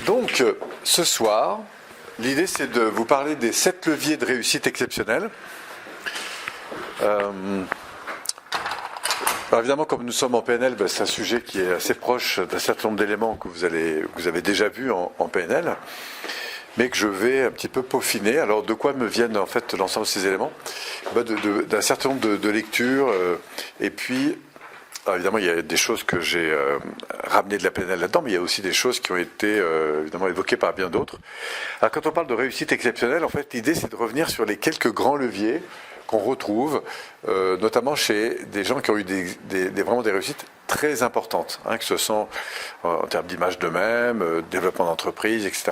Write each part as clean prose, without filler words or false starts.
Donc, ce soir, l'idée c'est de vous parler des 7 leviers de réussite exceptionnelle. Alors évidemment, comme nous sommes en PNL, c'est un sujet qui est assez proche d'un certain nombre d'éléments que vous avez déjà vus en PNL, mais que je vais un petit peu peaufiner. Alors, de quoi me viennent en fait l'ensemble de ces éléments? D'un certain nombre de lectures, et puis, alors évidemment, il y a des choses que j'ai ramenées de la PNL là-dedans, mais il y a aussi des choses qui ont été évidemment évoquées par bien d'autres. Alors, quand on parle de réussite exceptionnelle, en fait, l'idée c'est de revenir sur les quelques grands leviers qu'on retrouve, notamment chez des gens qui ont eu vraiment des réussites très importantes, que ce soit en termes d'image d'eux-mêmes, développement d'entreprise, etc.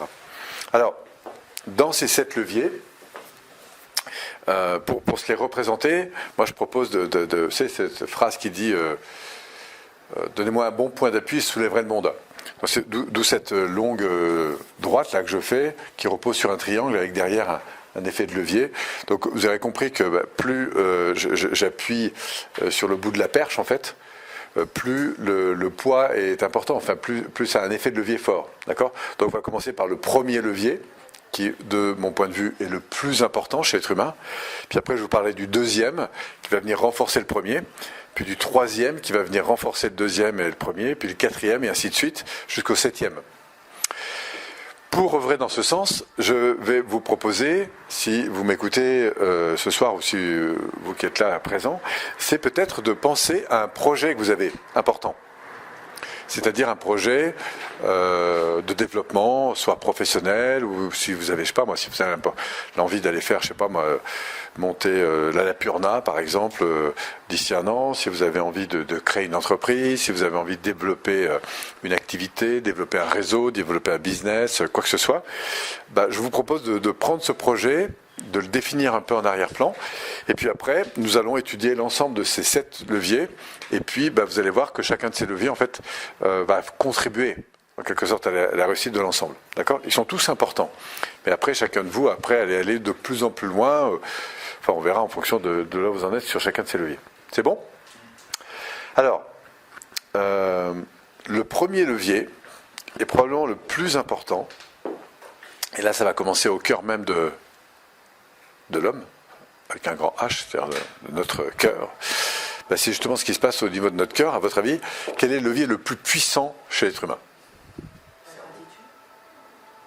Alors, dans ces 7 leviers, pour se les représenter, moi je propose vous savez, cette phrase qui dit donnez-moi un bon point d'appui, je soulèverai le monde. D'où cette longue droite là que je fais, qui repose sur un triangle avec derrière un effet de levier. Donc vous avez compris que plus j'appuie sur le bout de la perche en fait, plus le poids est important, enfin plus ça a un effet de levier fort. D'accord ? Donc on va commencer par le premier levier, qui, de mon point de vue, est le plus important chez l'être humain. Puis après, je vous parlerai du deuxième, qui va venir renforcer le premier, puis du troisième, qui va venir renforcer le deuxième et le premier, puis le quatrième, et ainsi de suite, jusqu'au 7e. Pour œuvrer dans ce sens, je vais vous proposer, si vous m'écoutez ce soir, ou si vous qui êtes là à présent, c'est peut-être de penser à un projet que vous avez important. C'est-à-dire un projet de développement, soit professionnel, ou si vous avez, je sais pas moi, si vous avez l'envie d'aller faire, je sais pas moi, monter l'Annapurna, par exemple, d'ici un an, si vous avez envie de créer une entreprise, si vous avez envie de développer une activité, développer un réseau, développer un business, quoi que ce soit, je vous propose de prendre ce projet, de le définir un peu en arrière-plan, et puis après, nous allons étudier l'ensemble de ces 7 leviers, et puis vous allez voir que chacun de ces leviers, en fait, va contribuer, en quelque sorte, à la réussite de l'ensemble. D'accord ? Ils sont tous importants. Mais après, chacun de vous, après, allez aller de plus en plus loin, on verra en fonction de là où vous en êtes sur chacun de ces leviers. C'est bon ? Alors, le premier levier est probablement le plus important, et là, ça va commencer au cœur même de l'homme, avec un grand H, c'est-à-dire de notre cœur. C'est justement ce qui se passe au niveau de notre cœur. À votre avis, quel est le levier le plus puissant chez l'être humain ?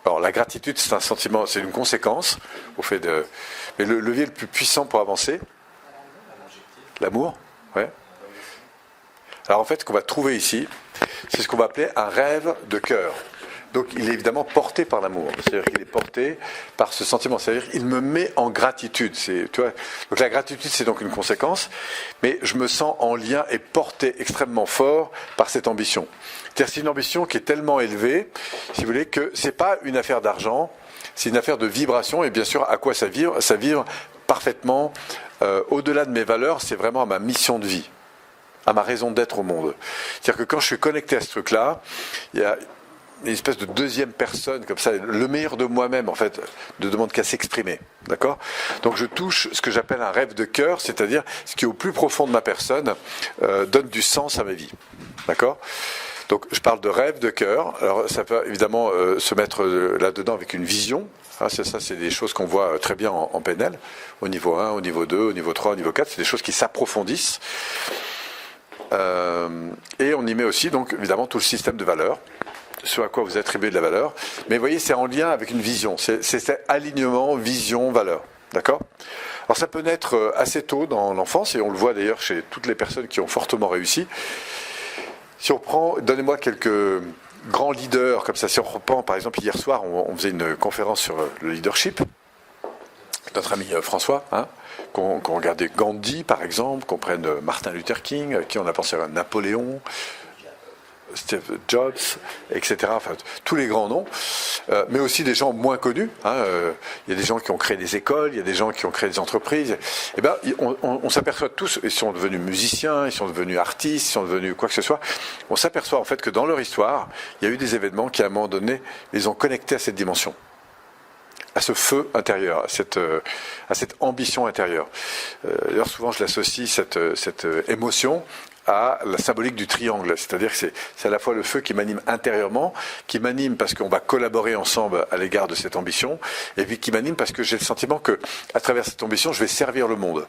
Alors la gratitude, c'est un sentiment, c'est une conséquence au fait de. Mais le levier le plus puissant pour avancer, l'amour, ouais. Alors en fait, ce qu'on va trouver ici, c'est ce qu'on va appeler un rêve de cœur. Donc il est évidemment porté par l'amour, c'est-à-dire qu'il est porté par ce sentiment, c'est-à-dire qu'il me met en gratitude. Donc la gratitude, c'est donc une conséquence, mais je me sens en lien et porté extrêmement fort par cette ambition. C'est-à-dire c'est une ambition qui est tellement élevée, si vous voulez, que c'est pas une affaire d'argent, c'est une affaire de vibration, et bien sûr à quoi ça vibre parfaitement au-delà de mes valeurs, c'est vraiment à ma mission de vie, à ma raison d'être au monde. C'est-à-dire que quand je suis connecté à ce truc-là, il y a une espèce de deuxième personne, comme ça, le meilleur de moi-même, en fait, ne demande qu'à s'exprimer. D'accord ? Donc je touche ce que j'appelle un rêve de cœur, c'est-à-dire ce qui, au plus profond de ma personne, donne du sens à ma vie. D'accord ? Donc je parle de rêve de cœur. Alors ça peut évidemment se mettre là-dedans avec une vision. C'est des choses qu'on voit très bien en PNL, au niveau 1, au niveau 2, au niveau 3, au niveau 4. C'est des choses qui s'approfondissent. Et on y met aussi, donc, évidemment, tout le système de valeurs, ce à quoi vous attribuez de la valeur. Mais vous voyez, c'est en lien avec une vision. C'est cet alignement, vision, valeur. D'accord ? Alors ça peut naître assez tôt dans l'enfance, et on le voit d'ailleurs chez toutes les personnes qui ont fortement réussi. Si on prend, donnez-moi quelques grands leaders, comme ça, si on reprend, par exemple, hier soir, on faisait une conférence sur le leadership, notre ami François, qu'on regardait Gandhi, par exemple, qu'on prenne Martin Luther King, à qui on a pensé à Napoléon, Steve Jobs, etc. Enfin, tous les grands noms, mais aussi des gens moins connus. Il y a des gens qui ont créé des écoles, il y a des gens qui ont créé des entreprises. Et on s'aperçoit tous, ils sont devenus musiciens, ils sont devenus artistes, ils sont devenus quoi que ce soit. On s'aperçoit en fait que dans leur histoire, il y a eu des événements qui, à un moment donné, les ont connectés à cette dimension. à ce feu intérieur, à cette ambition intérieure. D'ailleurs, souvent, je l'associe, cette émotion, à la symbolique du triangle. C'est-à-dire que c'est à la fois le feu qui m'anime intérieurement, qui m'anime parce qu'on va collaborer ensemble à l'égard de cette ambition, et puis qui m'anime parce que j'ai le sentiment que, à travers cette ambition, je vais servir le monde.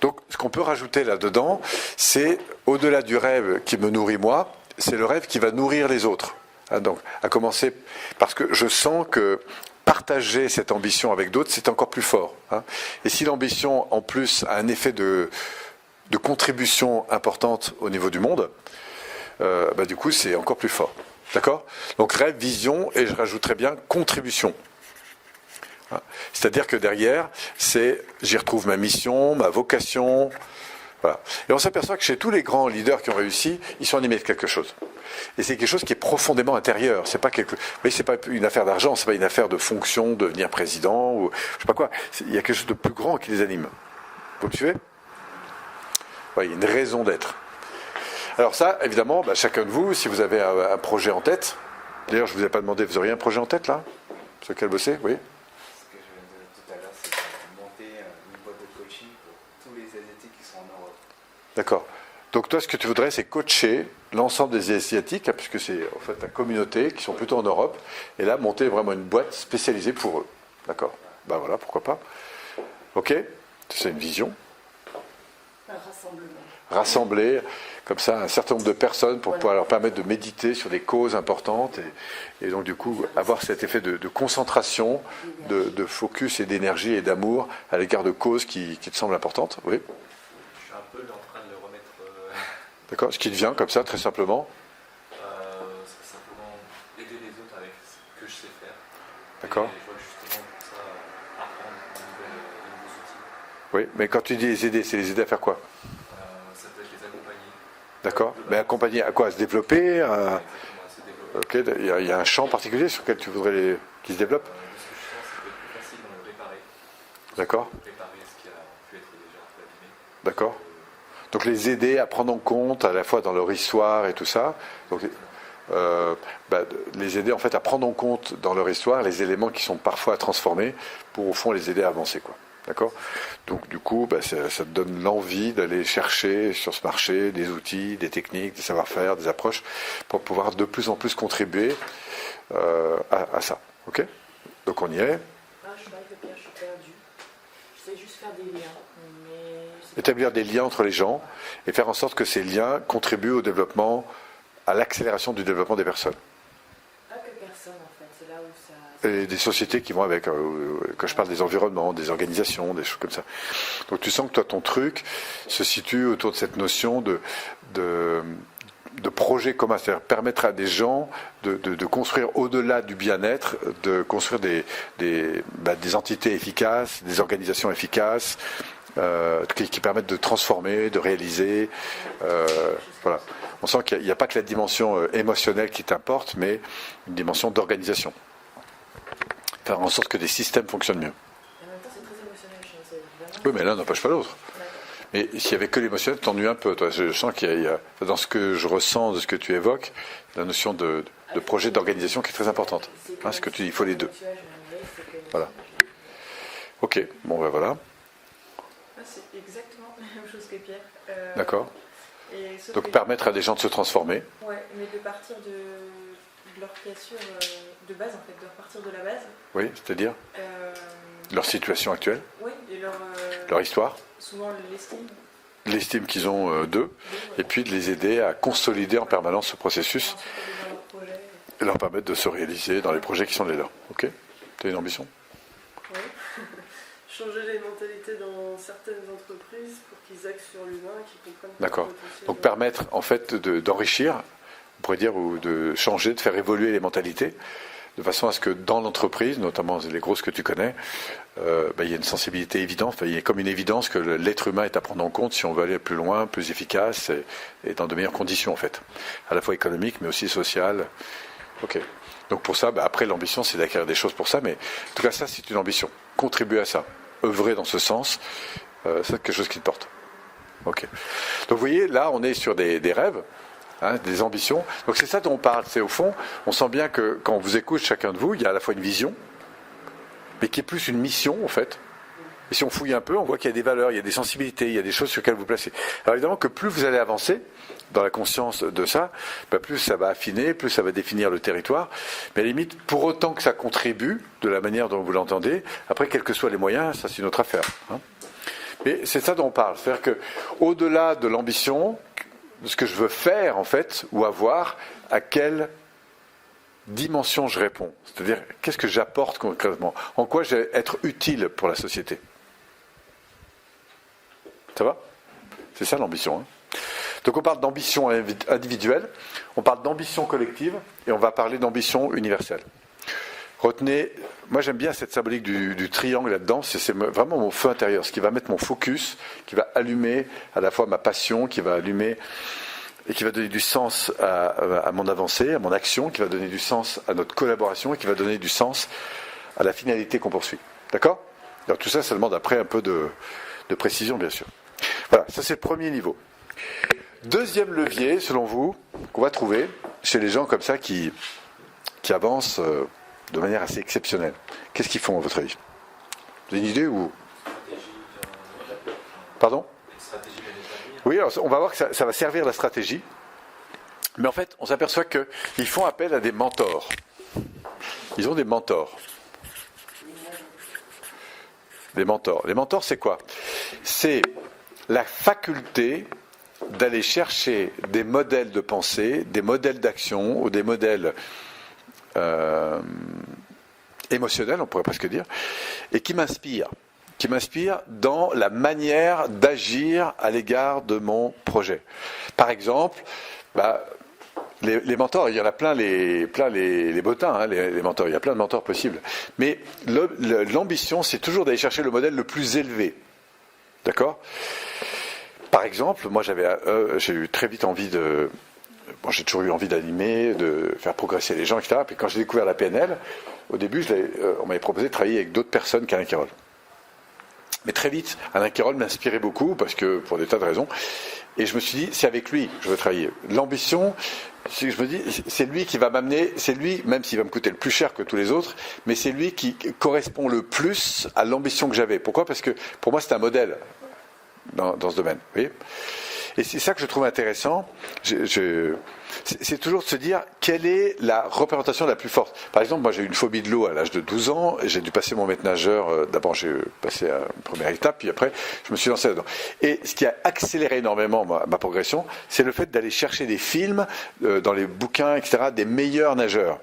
Donc, ce qu'on peut rajouter là-dedans, c'est, au-delà du rêve qui me nourrit moi, c'est le rêve qui va nourrir les autres. Donc, à commencer, parce que je sens que partager cette ambition avec d'autres, c'est encore plus fort. Et si l'ambition, en plus, a un effet de contribution importante au niveau du monde, du coup, c'est encore plus fort. D'accord ? Donc, rêve, vision, et je rajouterais bien contribution. C'est-à-dire que derrière, j'y retrouve ma mission, ma vocation. Voilà. Et on s'aperçoit que chez tous les grands leaders qui ont réussi, ils sont animés de quelque chose. Et c'est quelque chose qui est profondément intérieur. C'est pas une affaire d'argent, c'est pas une affaire de fonction, de devenir président, ou je sais pas quoi. Il y a quelque chose de plus grand qui les anime. Vous me suivez ? Ouais, il y a une raison d'être. Alors ça, évidemment, chacun de vous, si vous avez un projet en tête, d'ailleurs, je ne vous ai pas demandé, vous auriez un projet en tête, là, sur lequel bosser ? Oui. Ce que je viens de dire tout à l'heure, c'est de monter une boîte de coaching pour tous les Asiatiques qui sont en Europe. D'accord. Donc toi, ce que tu voudrais, c'est coacher l'ensemble des Asiatiques, puisque c'est en fait ta communauté, qui sont plutôt en Europe, et là, monter vraiment une boîte spécialisée pour eux. D'accord. Ben voilà, pourquoi pas. Ok. C'est une vision. Un rassemblement. Rassembler comme ça un certain nombre de personnes pour pouvoir leur permettre de méditer sur des causes importantes et donc du coup avoir cet effet de concentration, de focus et d'énergie et d'amour à l'égard de causes qui te semblent importantes. Oui. Je suis un peu en train de le remettre. D'accord. Ce qui te vient comme ça, très simplement. C'est simplement aider les autres avec ce que je sais faire. D'accord. Et je vois justement pour ça apprendre de nouveaux outils. Oui, mais quand tu dis les aider, c'est les aider à faire quoi ? Ça peut être les accompagner. D'accord. Mais accompagner à quoi ? À se développer Exactement, à se développer. Ok. Il y a un champ particulier sur lequel tu voudrais qu'ils se développent ? De ce que je sens, c'est plus facile de le réparer. D'accord. Réparer ce qui a pu être déjà un peu abîmé. D'accord. Donc les aider à prendre en compte à la fois dans leur histoire et tout ça. Donc, les aider en fait à prendre en compte dans leur histoire les éléments qui sont parfois à transformer pour au fond les aider à avancer, quoi. D'accord. Donc du coup, ça te donne l'envie d'aller chercher sur ce marché des outils, des techniques, des savoir-faire, des approches pour pouvoir de plus en plus contribuer à ça. Ok. Donc on y est. Je suis je suis perdue. Je sais juste faire des liens. Établir des liens entre les gens et faire en sorte que ces liens contribuent au développement, à l'accélération du développement des personnes. Pas que personne en fait, c'est là où ça... Et des sociétés qui vont avec, quand je parle des environnements, des organisations, des choses comme ça. Donc tu sens que toi, ton truc se situe autour de cette notion de projet commun, c'est-à-dire permettre à des gens de construire au-delà du bien-être, de construire des entités efficaces, des organisations efficaces, qui permettent de transformer, de réaliser. Voilà. On sent qu'il n'y a pas que la dimension émotionnelle qui t'importe, mais une dimension d'organisation. Faire en sorte que des systèmes fonctionnent mieux. En même temps, c'est très émotionnel, je pense. Oui, mais l'un n'empêche pas l'autre. Mais s'il n'y avait que l'émotionnel, t'ennuies un peu. Toi. Je sens qu'il y a, dans ce que je ressens, de ce que tu évoques, la notion de projet d'organisation qui est très importante. Ce que tu dis, il faut les deux. Voilà. Ok, bon ben voilà. C'est exactement la même chose que Pierre. D'accord. Donc permettre à des gens de se transformer. Ouais, mais de partir de leur cassure de base, en fait, de repartir de la base. Oui, c'est-à-dire leur situation actuelle. Oui, et leur histoire. Souvent l'estime. L'estime qu'ils ont d'eux, et puis de les aider à consolider en permanence ce processus et leur permettre de se réaliser dans les projets qui sont les leurs. Ok ? Tu as une ambition ? Oui. Changer les mentalités dans certaines entreprises pour qu'ils axent sur l'humain, qu'ils comprennent. D'accord. Donc permettre en fait d'enrichir, on pourrait dire, ou de changer, de faire évoluer les mentalités, de façon à ce que dans l'entreprise, notamment les grosses que tu connais, il y a une sensibilité évidente, il y a comme une évidence que l'être humain est à prendre en compte si on veut aller plus loin, plus efficace et dans de meilleures conditions en fait, à la fois économiques mais aussi sociales. Ok. Donc pour ça, après l'ambition c'est d'acquérir des choses pour ça, mais en tout cas ça c'est une ambition. Contribuer à ça, œuvrer dans ce sens, c'est quelque chose qui te porte. Ok. Donc vous voyez, là on est sur des rêves. Des ambitions. Donc c'est ça dont on parle. C'est au fond, on sent bien que quand on vous écoute chacun de vous, il y a à la fois une vision, mais qui est plus une mission en fait. Et si on fouille un peu, on voit qu'il y a des valeurs, il y a des sensibilités, il y a des choses sur lesquelles vous placez. Alors évidemment que plus vous allez avancer dans la conscience de ça, plus ça va affiner, plus ça va définir le territoire. Mais à la limite, pour autant que ça contribue de la manière dont vous l'entendez, après quels que soient les moyens, ça c'est une autre affaire. Mais c'est ça dont on parle. C'est-à-dire que au-delà de l'ambition, de ce que je veux faire en fait, ou avoir, à quelle dimension je réponds. C'est-à-dire, qu'est-ce que j'apporte concrètement? En quoi je vais être utile pour la société? Ça va? C'est ça l'ambition. Donc on parle d'ambition individuelle, on parle d'ambition collective, et on va parler d'ambition universelle. Retenez, moi j'aime bien cette symbolique du triangle là-dedans, c'est vraiment mon feu intérieur, ce qui va mettre mon focus, qui va allumer à la fois ma passion, qui va allumer et qui va donner du sens à mon avancée, à mon action, qui va donner du sens à notre collaboration et qui va donner du sens à la finalité qu'on poursuit. D'accord? Alors tout ça, ça demande après un peu de précision, bien sûr. Voilà, ça c'est le premier niveau. Deuxième levier, selon vous, qu'on va trouver chez les gens comme ça qui avancent de manière assez exceptionnelle. Qu'est-ce qu'ils font à votre avis? Vous avez une idée ou... Pardon? Oui, alors on va voir que ça va servir la stratégie. Mais en fait, on s'aperçoit qu'ils font appel à des mentors. Ils ont des mentors. Des mentors. Les mentors, c'est quoi? C'est la faculté d'aller chercher des modèles de pensée, des modèles d'action ou des modèles émotionnels, on pourrait presque dire, et qui m'inspirent dans la manière d'agir à l'égard de mon projet. Par exemple, les mentors, il y en a plein les bottins, les mentors, il y a plein de mentors possibles. Mais l'ambition, c'est toujours d'aller chercher le modèle le plus élevé. D'accord? Par exemple, moi j'ai eu très vite envie de... Bon, j'ai toujours eu envie d'animer, de faire progresser les gens, etc. Puis quand j'ai découvert la PNL, au début, on m'avait proposé de travailler avec d'autres personnes qu'Alain Carroll. Mais très vite, Alain Carroll m'inspirait beaucoup, parce que pour des tas de raisons. Et je me suis dit, c'est avec lui que je veux travailler. L'ambition, c'est que je me dis, c'est lui qui va m'amener, c'est lui, même s'il va me coûter le plus cher que tous les autres, mais c'est lui qui correspond le plus à l'ambition que j'avais. Pourquoi? Parce que pour moi, c'est un modèle dans ce domaine. Vous voyez? Et c'est ça que je trouve intéressant. C'est toujours de se dire quelle est la représentation la plus forte. Par exemple, moi j'ai eu une phobie de l'eau à l'âge de 12 ans, et j'ai dû passer mon maître nageur. D'abord j'ai passé à une première étape, puis après je me suis lancé là-dedans. Et ce qui a accéléré énormément ma progression, c'est le fait d'aller chercher des films dans les bouquins, etc., des meilleurs nageurs.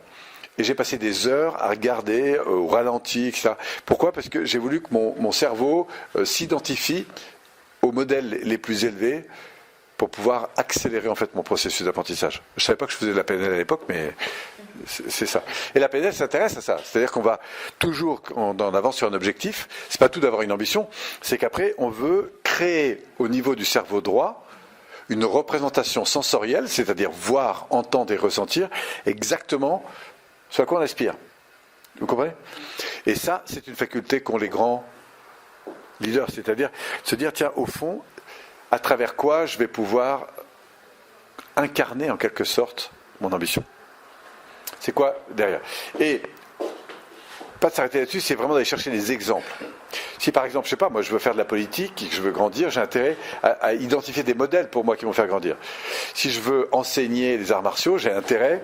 Et j'ai passé des heures à regarder au ralenti, etc. Pourquoi? Parce que j'ai voulu que mon cerveau s'identifie aux modèles les plus élevés pour pouvoir accélérer en fait mon processus d'apprentissage. Je ne savais pas que je faisais de la PNL à l'époque, mais c'est ça. Et la PNL s'intéresse à ça. C'est-à-dire qu'on va toujours, en avance sur un objectif, c'est pas tout d'avoir une ambition, c'est qu'après on veut créer au niveau du cerveau droit une représentation sensorielle, c'est-à-dire voir, entendre et ressentir exactement ce à quoi on aspire. Vous comprenez? Et ça, c'est une faculté qu'ont les grands leaders, c'est-à-dire se dire, tiens, au fond, à travers quoi je vais pouvoir incarner en quelque sorte mon ambition. C'est quoi derrière? Et pas de s'arrêter là-dessus, c'est vraiment d'aller chercher des exemples. Si par exemple, je sais pas, moi je veux faire de la politique et que je veux grandir, j'ai intérêt à identifier des modèles pour moi qui vont faire grandir. Si je veux enseigner les arts martiaux, j'ai intérêt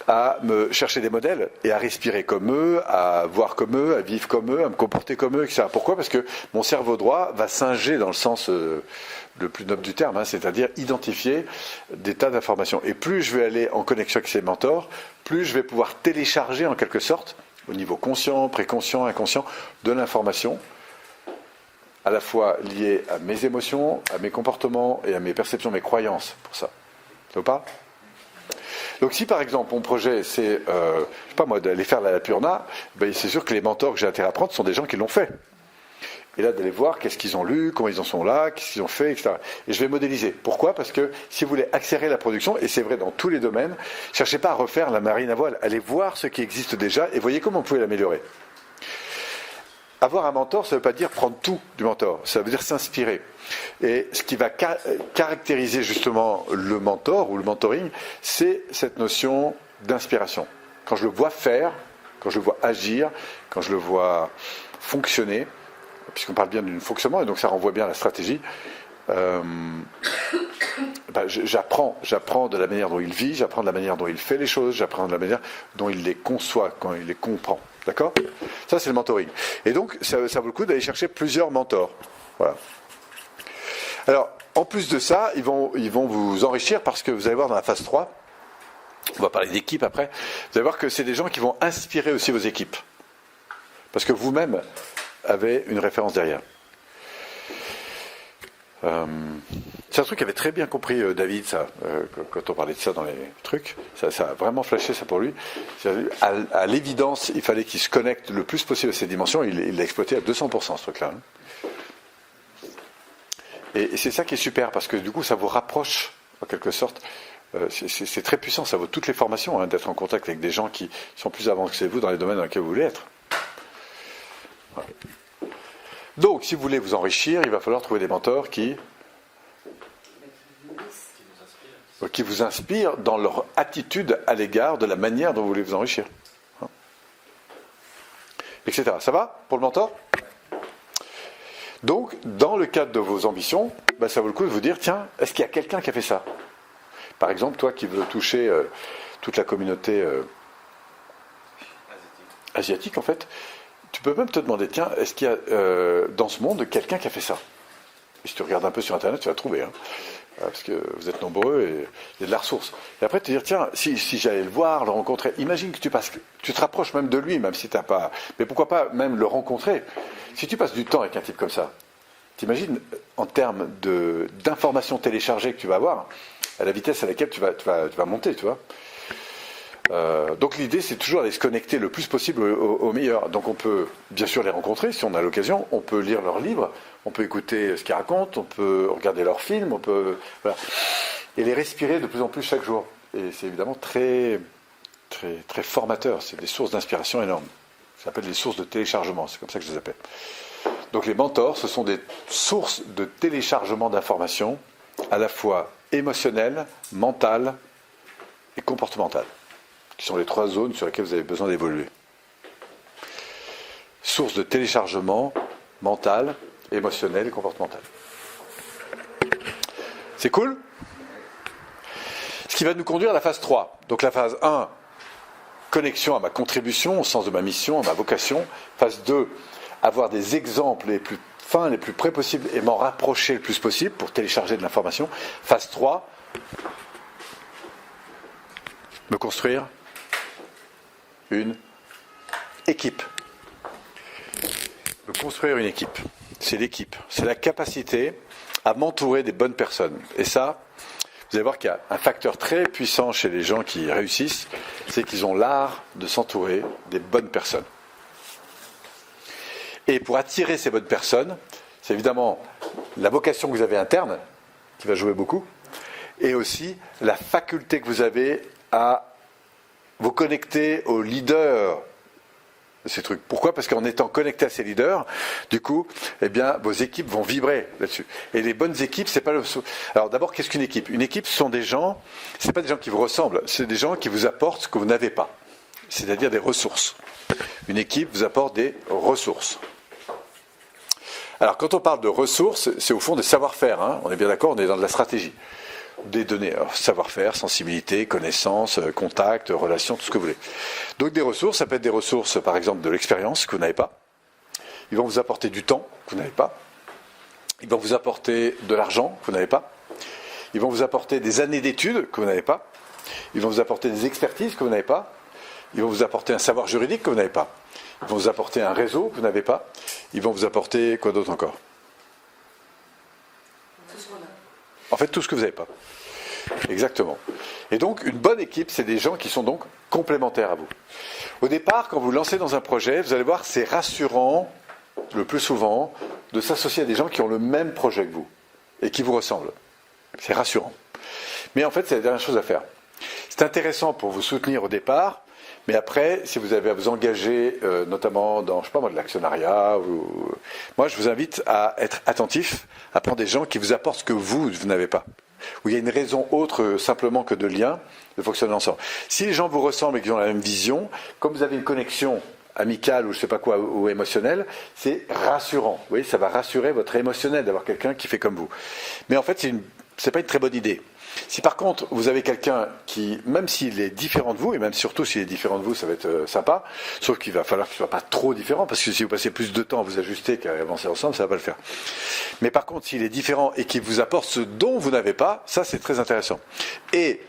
à me chercher des modèles et à respirer comme eux, à voir comme eux, à vivre comme eux, à me comporter comme eux, etc. Pourquoi? Parce que mon cerveau droit va singer dans le sens le plus noble du terme, c'est-à-dire identifier des tas d'informations. Et plus je vais aller en connexion avec ces mentors, plus je vais pouvoir télécharger en quelque sorte, au niveau conscient, préconscient, inconscient, de l'information, à la fois liée à mes émotions, à mes comportements et à mes perceptions, mes croyances, pour ça. Ça vous parle? Donc si par exemple mon projet c'est, je sais pas moi, d'aller faire la Purna, ben, c'est sûr que les mentors que j'ai intérêt à prendre sont des gens qui l'ont fait. Et là d'aller voir qu'est-ce qu'ils ont lu, comment ils en sont là, qu'est-ce qu'ils ont fait, etc. Et je vais modéliser. Pourquoi? Parce que si vous voulez accélérer la production, et c'est vrai dans tous les domaines, cherchez pas à refaire la marine à voile, allez voir ce qui existe déjà et voyez comment vous pouvez l'améliorer. Avoir un mentor, ça ne veut pas dire prendre tout du mentor, ça veut dire s'inspirer. Et ce qui va caractériser justement le mentor ou le mentoring, c'est cette notion d'inspiration. Quand je le vois faire, quand je le vois agir, quand je le vois fonctionner, puisqu'on parle bien d'un fonctionnement, et donc ça renvoie bien à la stratégie, j'apprends de la manière dont il vit, j'apprends de la manière dont il fait les choses, j'apprends de la manière dont il les conçoit, quand il les comprend. D'accord ? Ça, c'est le mentoring. Et donc, ça vaut le coup d'aller chercher plusieurs mentors. Voilà. Alors, en plus de ça, ils vont vous enrichir parce que vous allez voir dans la phase 3, on va parler d'équipe après, vous allez voir que c'est des gens qui vont inspirer aussi vos équipes. Parce que vous-même avez une référence derrière. C'est un truc qu'avait très bien compris David, ça, quand on parlait de ça dans les trucs. Ça a vraiment flashé ça pour lui. À l'évidence, il fallait qu'il se connecte le plus possible à ces dimensions. Il l'a exploité à 200% ce truc-là. Et c'est ça qui est super, parce que du coup, ça vous rapproche, en quelque sorte. C'est très puissant, ça vaut toutes les formations, d'être en contact avec des gens qui sont plus avancés que vous dans les domaines dans lesquels vous voulez être. Voilà. Donc, si vous voulez vous enrichir, il va falloir trouver des mentors qui vous inspirent dans leur attitude à l'égard de la manière dont vous voulez vous enrichir. Etc. Ça va pour le mentor ? Donc, dans le cadre de vos ambitions, ça vaut le coup de vous dire, tiens, est-ce qu'il y a quelqu'un qui a fait ça ? Par exemple, toi qui veux toucher toute la communauté asiatique, en fait, tu peux même te demander, tiens, est-ce qu'il y a dans ce monde quelqu'un qui a fait ça ? Et si tu regardes un peu sur Internet, tu vas trouver, parce que vous êtes nombreux et il y a de la ressource. Et après, te dire, tiens, si j'allais le voir, le rencontrer, imagine que tu te rapproches même de lui, même si tu n'as pas... Mais pourquoi pas même le rencontrer ? Si tu passes du temps avec un type comme ça, t'imagines en termes d'informations téléchargées que tu vas avoir, à la vitesse à laquelle tu vas monter, tu vois. Donc l'idée, c'est toujours d'aller se connecter le plus possible au meilleur. Donc on peut bien sûr les rencontrer si on a l'occasion, on peut lire leurs livres, on peut écouter ce qu'ils racontent, on peut regarder leurs films, on peut... Voilà. Et les respirer de plus en plus chaque jour. Et c'est évidemment très, très, très formateur, c'est des sources d'inspiration énormes. Ça s'appelle des sources de téléchargement, c'est comme ça que je les appelle. Donc les mentors, ce sont des sources de téléchargement d'informations, à la fois émotionnelles, mentales et comportementales, qui sont les 3 zones sur lesquelles vous avez besoin d'évoluer. Source de téléchargement mental, émotionnel et comportemental. C'est cool ? Ce qui va nous conduire à la phase 3. Donc la phase 1, connexion à ma contribution, au sens de ma mission, à ma vocation. Phase 2, avoir des exemples les plus fins, les plus près possibles et m'en rapprocher le plus possible pour télécharger de l'information. Phase 3, me construire une équipe. Me construire une équipe. C'est l'équipe. C'est la capacité à m'entourer des bonnes personnes. Et ça, vous allez voir qu'il y a un facteur très puissant chez les gens qui réussissent, c'est qu'ils ont l'art de s'entourer des bonnes personnes. Et pour attirer ces bonnes personnes, c'est évidemment la vocation que vous avez interne, qui va jouer beaucoup, et aussi la faculté que vous avez à vous connecter aux leaders de ces trucs. Pourquoi ? Parce qu'en étant connecté à ces leaders, du coup, vos équipes vont vibrer là-dessus. Et les bonnes équipes, c'est pas le... Alors d'abord, qu'est-ce qu'une équipe ? Une équipe, ce sont des gens, c'est pas des gens qui vous ressemblent, c'est des gens qui vous apportent ce que vous n'avez pas. C'est-à-dire des ressources. Une équipe vous apporte des ressources. Alors quand on parle de ressources, c'est au fond des savoir-faire. On est bien d'accord, on est dans de la stratégie. Des données, savoir-faire, sensibilité, connaissances, contacts, relations, tout ce que vous voulez. Donc des ressources, ça peut être des ressources, par exemple, de l'expérience que vous n'avez pas. Ils vont vous apporter du temps que vous n'avez pas. Ils vont vous apporter de l'argent que vous n'avez pas. Ils vont vous apporter des années d'études que vous n'avez pas. Ils vont vous apporter des expertises que vous n'avez pas. Ils vont vous apporter un savoir juridique que vous n'avez pas. Ils vont vous apporter un réseau que vous n'avez pas. Ils vont vous apporter quoi d'autre encore ? En fait, tout ce que vous n'avez pas. Exactement. Et donc, une bonne équipe, c'est des gens qui sont donc complémentaires à vous. Au départ, quand vous lancez dans un projet, vous allez voir, c'est rassurant, le plus souvent, de s'associer à des gens qui ont le même projet que vous et qui vous ressemblent. C'est rassurant. Mais en fait, c'est la dernière chose à faire. C'est intéressant pour vous soutenir au départ, mais après, si vous avez à vous engager, notamment dans, je sais pas moi, de l'actionnariat, moi je vous invite à être attentif, à prendre des gens qui vous apportent ce que vous n'avez pas. où il y a une raison autre simplement que de lien, de fonctionner ensemble. Si les gens vous ressemblent et qu'ils ont la même vision, comme vous avez une connexion amicale ou je sais pas quoi, ou émotionnelle, c'est rassurant. Vous voyez, ça va rassurer votre émotionnel d'avoir quelqu'un qui fait comme vous. Mais en fait, c'est pas une très bonne idée. Si par contre, vous avez quelqu'un qui, même s'il est différent de vous, et même surtout s'il est différent de vous, ça va être sympa, sauf qu'il va falloir qu'il ne soit pas trop différent, parce que si vous passez plus de temps à vous ajuster qu'à avancer ensemble, ça ne va pas le faire. Mais par contre, s'il est différent et qu'il vous apporte ce dont vous n'avez pas, ça c'est très intéressant. Et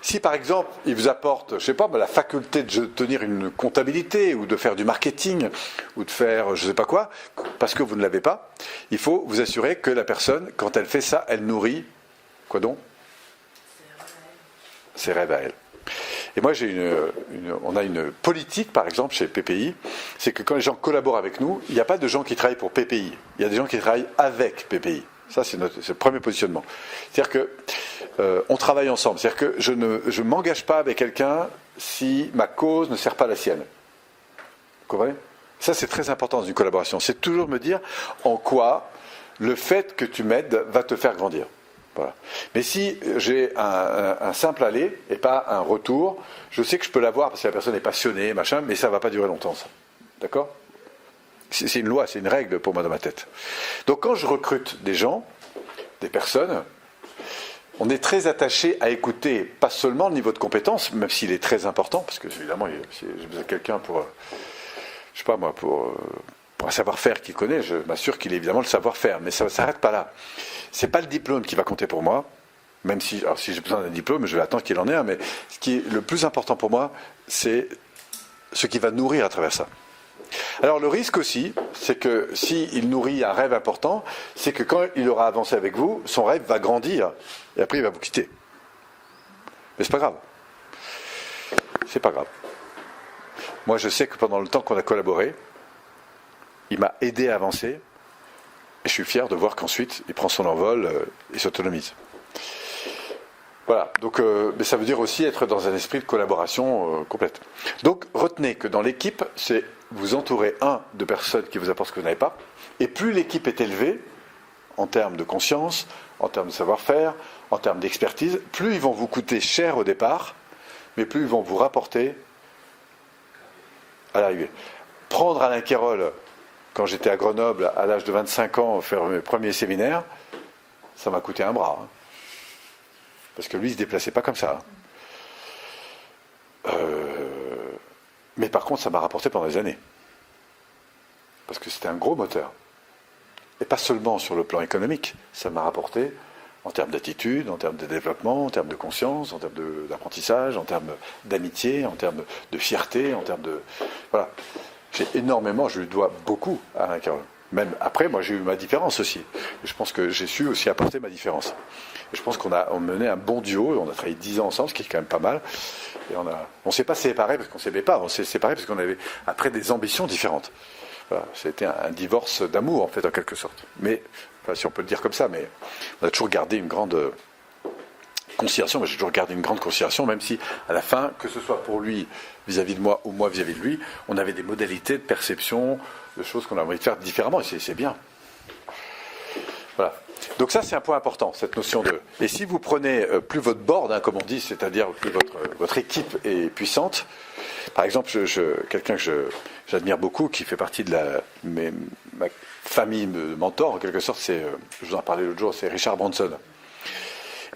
si par exemple, il vous apporte, je sais pas, la faculté de tenir une comptabilité, ou de faire du marketing, ou de faire je sais pas quoi, parce que vous ne l'avez pas, il faut vous assurer que la personne, quand elle fait ça, elle nourrit, quoi donc ? Ses rêves à elle. Et moi, on a une politique, par exemple, chez PPI, c'est que quand les gens collaborent avec nous, il n'y a pas de gens qui travaillent pour PPI. Il y a des gens qui travaillent avec PPI. Ça, c'est le premier positionnement. C'est-à-dire que on travaille ensemble. C'est-à-dire que je ne m'engage pas avec quelqu'un si ma cause ne sert pas la sienne. Vous comprenez ? Ça, c'est très important dans une collaboration. C'est toujours me dire en quoi le fait que tu m'aides va te faire grandir. Voilà. Mais si j'ai un simple aller et pas un retour, je sais que je peux l'avoir parce que la personne est passionnée, machin, mais ça ne va pas durer longtemps, ça. D'accord ? C'est une loi, c'est une règle pour moi dans ma tête. Donc quand je recrute des gens, des personnes, on est très attaché à écouter pas seulement le niveau de compétence, même s'il est très important, parce que évidemment, si j'ai besoin de quelqu'un pour, je sais pas moi, pour un savoir-faire qu'il connaît, je m'assure qu'il ait évidemment le savoir-faire, mais ça ne s'arrête pas là. C'est pas le diplôme qui va compter pour moi, même si, alors si j'ai besoin d'un diplôme, je vais attendre qu'il en ait un, mais ce qui est le plus important pour moi, c'est ce qui va nourrir à travers ça. Alors le risque aussi, c'est que s'il nourrit un rêve important, c'est que quand il aura avancé avec vous, son rêve va grandir, et après il va vous quitter. Mais c'est pas grave. C'est pas grave. Moi je sais que pendant le temps qu'on a collaboré, il m'a aidé à avancer, et je suis fier de voir qu'ensuite, il prend son envol et s'autonomise. Voilà, donc mais ça veut dire aussi être dans un esprit de collaboration complète. Donc retenez que dans l'équipe, c'est vous entourer, de personnes qui vous apportent ce que vous n'avez pas, et plus l'équipe est élevée, en termes de conscience, en termes de savoir-faire, en termes d'expertise, plus ils vont vous coûter cher au départ, mais plus ils vont vous rapporter à l'arrivée. Prendre Alain Quérol, quand j'étais à Grenoble, à l'âge de 25 ans, faire mes premiers séminaires, ça m'a coûté un bras. Hein. Parce que lui, il ne se déplaçait pas comme ça. Mais par contre, ça m'a rapporté pendant des années. Parce que c'était un gros moteur. Et pas seulement sur le plan économique. Ça m'a rapporté en termes d'attitude, en termes de développement, en termes de conscience, en termes d'apprentissage, en termes d'amitié, en termes de fierté, en termes de... Voilà. J'ai énormément, je lui dois beaucoup à Alain Quérol. Même après, moi j'ai eu ma différence aussi. Et je pense que j'ai su aussi apporter ma différence. Et je pense qu'on a mené un bon duo, on a travaillé 10 ans ensemble, ce qui est quand même pas mal. Et on ne s'est pas séparés parce qu'on ne s'aimait pas, on s'est séparés parce qu'on avait après des ambitions différentes. Voilà, c'était un divorce d'amour en fait en quelque sorte. Mais, enfin, si on peut le dire comme ça, mais on a toujours gardé une grande considération, moi j'ai toujours gardé une grande considération, même si à la fin, que ce soit pour lui vis-à-vis de moi ou moi vis-à-vis de lui, on avait des modalités de perception, de choses qu'on a envie de faire différemment, et c'est bien. Voilà. Donc ça c'est un point important, cette notion de... Et si vous prenez plus votre board, hein, comme on dit, c'est-à-dire plus votre équipe est puissante, par exemple, quelqu'un que j'admire beaucoup, qui fait partie de ma famille mentor, en quelque sorte, je vous en parlais l'autre jour, c'est Richard Branson.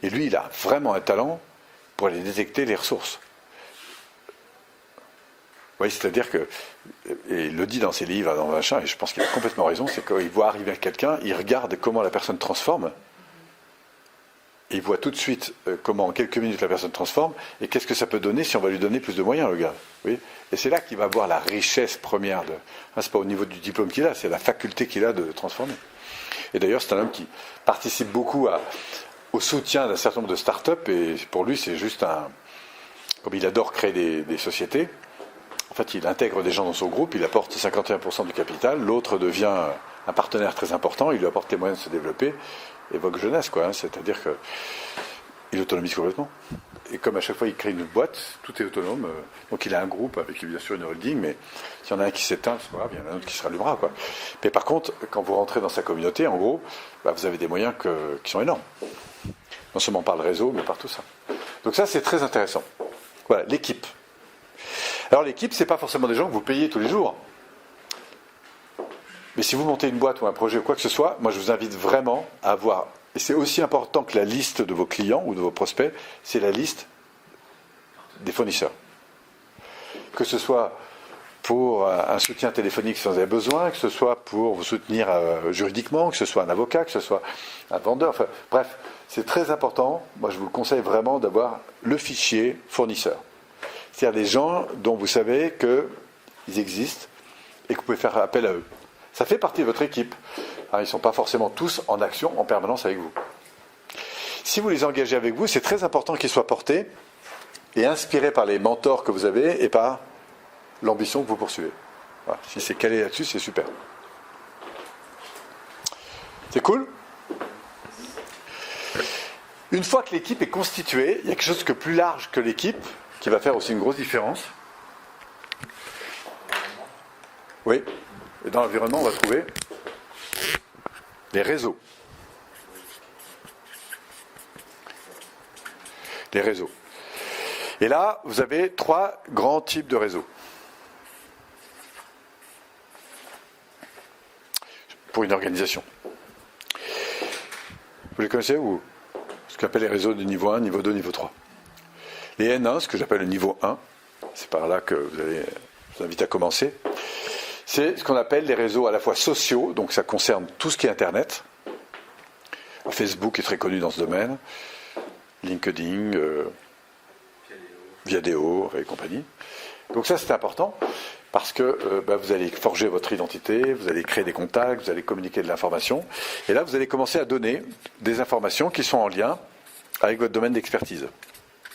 Et lui, il a vraiment un talent pour aller détecter les ressources. Oui, c'est-à-dire que, et il le dit dans ses livres, dans machin, et je pense qu'il a complètement raison, c'est qu'il voit arriver quelqu'un, il regarde comment la personne transforme, et il voit tout de suite comment en quelques minutes la personne transforme, et qu'est-ce que ça peut donner si on va lui donner plus de moyens, le gars. Oui, et c'est là qu'il va voir la richesse première. C'est pas au niveau du diplôme qu'il a, c'est la faculté qu'il a de transformer. Et d'ailleurs, c'est un homme qui participe beaucoup au soutien d'un certain nombre de start-up, et pour lui, c'est juste comme il adore créer des sociétés, en fait, il intègre des gens dans son groupe, il apporte 51% du capital, l'autre devient un partenaire très important, il lui apporte les moyens de se développer, et Vogue Jeunesse, quoi, hein, c'est-à-dire qu'il autonomise complètement. Et comme à chaque fois il crée une boîte, tout est autonome, donc il a un groupe avec bien sûr une holding, mais s'il y en a un qui s'éteint, c'est pas grave, il y en a un autre qui se rallumera, quoi. Mais par contre, quand vous rentrez dans sa communauté, en gros, vous avez des moyens qui sont énormes. Non seulement par le réseau, mais par tout ça. Donc ça, c'est très intéressant. Voilà, l'équipe. Alors l'équipe, ce n'est pas forcément des gens que vous payez tous les jours. Mais si vous montez une boîte ou un projet ou quoi que ce soit, moi je vous invite vraiment à avoir, et c'est aussi important que la liste de vos clients ou de vos prospects, c'est la liste des fournisseurs. Que ce soit pour un soutien téléphonique si vous en avez besoin, que ce soit pour vous soutenir juridiquement, que ce soit un avocat, que ce soit un vendeur, enfin, bref, c'est très important, moi je vous conseille vraiment d'avoir le fichier fournisseur. C'est-à-dire des gens dont vous savez qu'ils existent et que vous pouvez faire appel à eux. Ça fait partie de votre équipe. Ils ne sont pas forcément tous en action en permanence avec vous. Si vous les engagez avec vous, c'est très important qu'ils soient portés et inspirés par les mentors que vous avez et par l'ambition que vous poursuivez. Voilà. Si c'est calé là-dessus, c'est super. C'est cool ? Une fois que l'équipe est constituée, il y a quelque chose de plus large que l'équipe qui va faire aussi une grosse différence. Oui. Et dans l'environnement, on va trouver les réseaux. Les réseaux. Et là, vous avez 3 grands types de réseaux. Pour une organisation. Vous les connaissez ou ce qu'on appelle les réseaux de niveau 1, niveau 2, niveau 3. Les N1, ce que j'appelle le niveau 1, c'est par là que je vous invite à commencer. C'est ce qu'on appelle les réseaux à la fois sociaux, donc ça concerne tout ce qui est Internet. Facebook est très connu dans ce domaine, LinkedIn, Viadeo et compagnie. Donc ça c'est important parce que vous allez forger votre identité, vous allez créer des contacts, vous allez communiquer de l'information. Et là vous allez commencer à donner des informations qui sont en lien avec votre domaine d'expertise.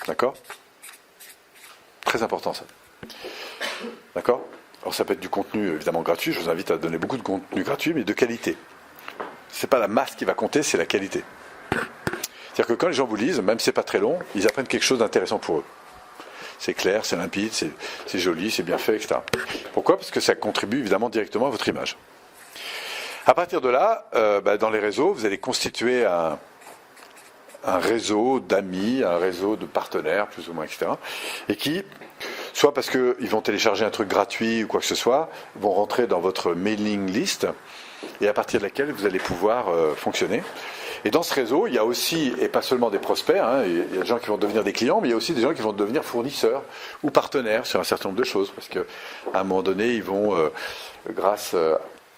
D'accord ? Très important ça. D'accord ? Alors ça peut être du contenu évidemment gratuit, je vous invite à donner beaucoup de contenu gratuit, mais de qualité. C'est pas la masse qui va compter, c'est la qualité. C'est-à-dire que quand les gens vous lisent, même si c'est pas très long, ils apprennent quelque chose d'intéressant pour eux. C'est clair, c'est limpide, c'est joli, c'est bien fait, etc. Pourquoi ? Parce que ça contribue évidemment directement à votre image. À partir de là, dans les réseaux, vous allez constituer un réseau d'amis, un réseau de partenaires, plus ou moins, etc. Et qui, soit parce qu'ils vont télécharger un truc gratuit ou quoi que ce soit, vont rentrer dans votre mailing list, et à partir de laquelle vous allez pouvoir fonctionner. Et dans ce réseau, il y a aussi, et pas seulement des prospects, il y a des gens qui vont devenir des clients, mais il y a aussi des gens qui vont devenir fournisseurs ou partenaires sur un certain nombre de choses, parce qu'à un moment donné, ils vont, grâce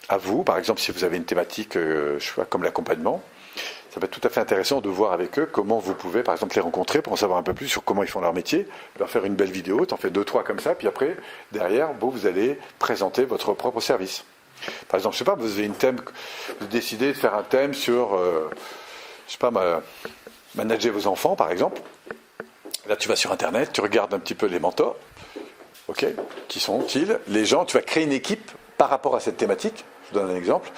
à vous, par exemple, si vous avez une thématique comme l'accompagnement, ça va être tout à fait intéressant de voir avec eux comment vous pouvez, par exemple, les rencontrer pour en savoir un peu plus sur comment ils font leur métier, leur faire une belle vidéo, t'en fais 2-3 comme ça, puis après, derrière, vous allez présenter votre propre service. Par exemple, je sais pas, vous avez vous décidez de faire un thème sur, manager vos enfants, par exemple. Là, tu vas sur Internet, tu regardes un petit peu les mentors. Ok, qui sont-ils ? Les gens, tu vas créer une équipe par rapport à cette thématique. Je vous donne un exemple.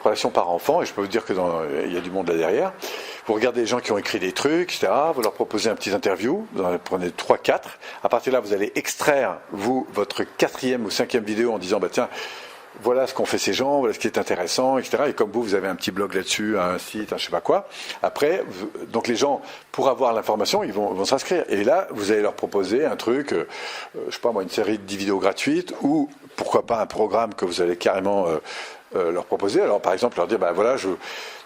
Relation parent-enfant, et je peux vous dire qu'il y a du monde là derrière. Vous regardez les gens qui ont écrit des trucs, etc. Vous leur proposez un petit interview, vous en prenez 3-4. À partir de là, vous allez extraire, votre 4e ou 5e vidéo en disant, tiens, voilà ce qu'ont fait ces gens, voilà ce qui est intéressant, etc. Et comme vous avez un petit blog là-dessus, un site, un je sais pas quoi. Après, donc les gens, pour avoir l'information, ils vont s'inscrire. Et là, vous allez leur proposer un truc, une série de 10 vidéos gratuites, ou pourquoi pas un programme que vous allez carrément leur proposer. Alors par exemple, leur dire,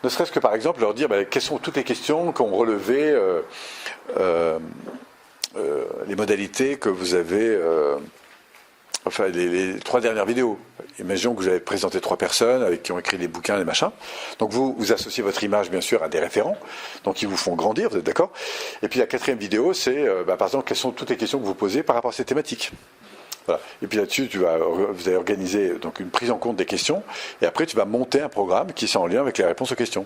ne serait-ce que par exemple, leur dire, quelles sont toutes les questions qu'ont relevé les modalités que vous avez... les 3 dernières vidéos. Imaginons que vous avez présenté 3 personnes qui ont écrit des bouquins, des machins. Donc vous associez votre image, bien sûr, à des référents. Donc ils vous font grandir, vous êtes d'accord ? Et puis la 4e vidéo, c'est, par exemple, quelles sont toutes les questions que vous posez par rapport à ces thématiques. Voilà. Et puis là-dessus, vous allez organiser donc une prise en compte des questions. Et après, tu vas monter un programme qui est en lien avec les réponses aux questions.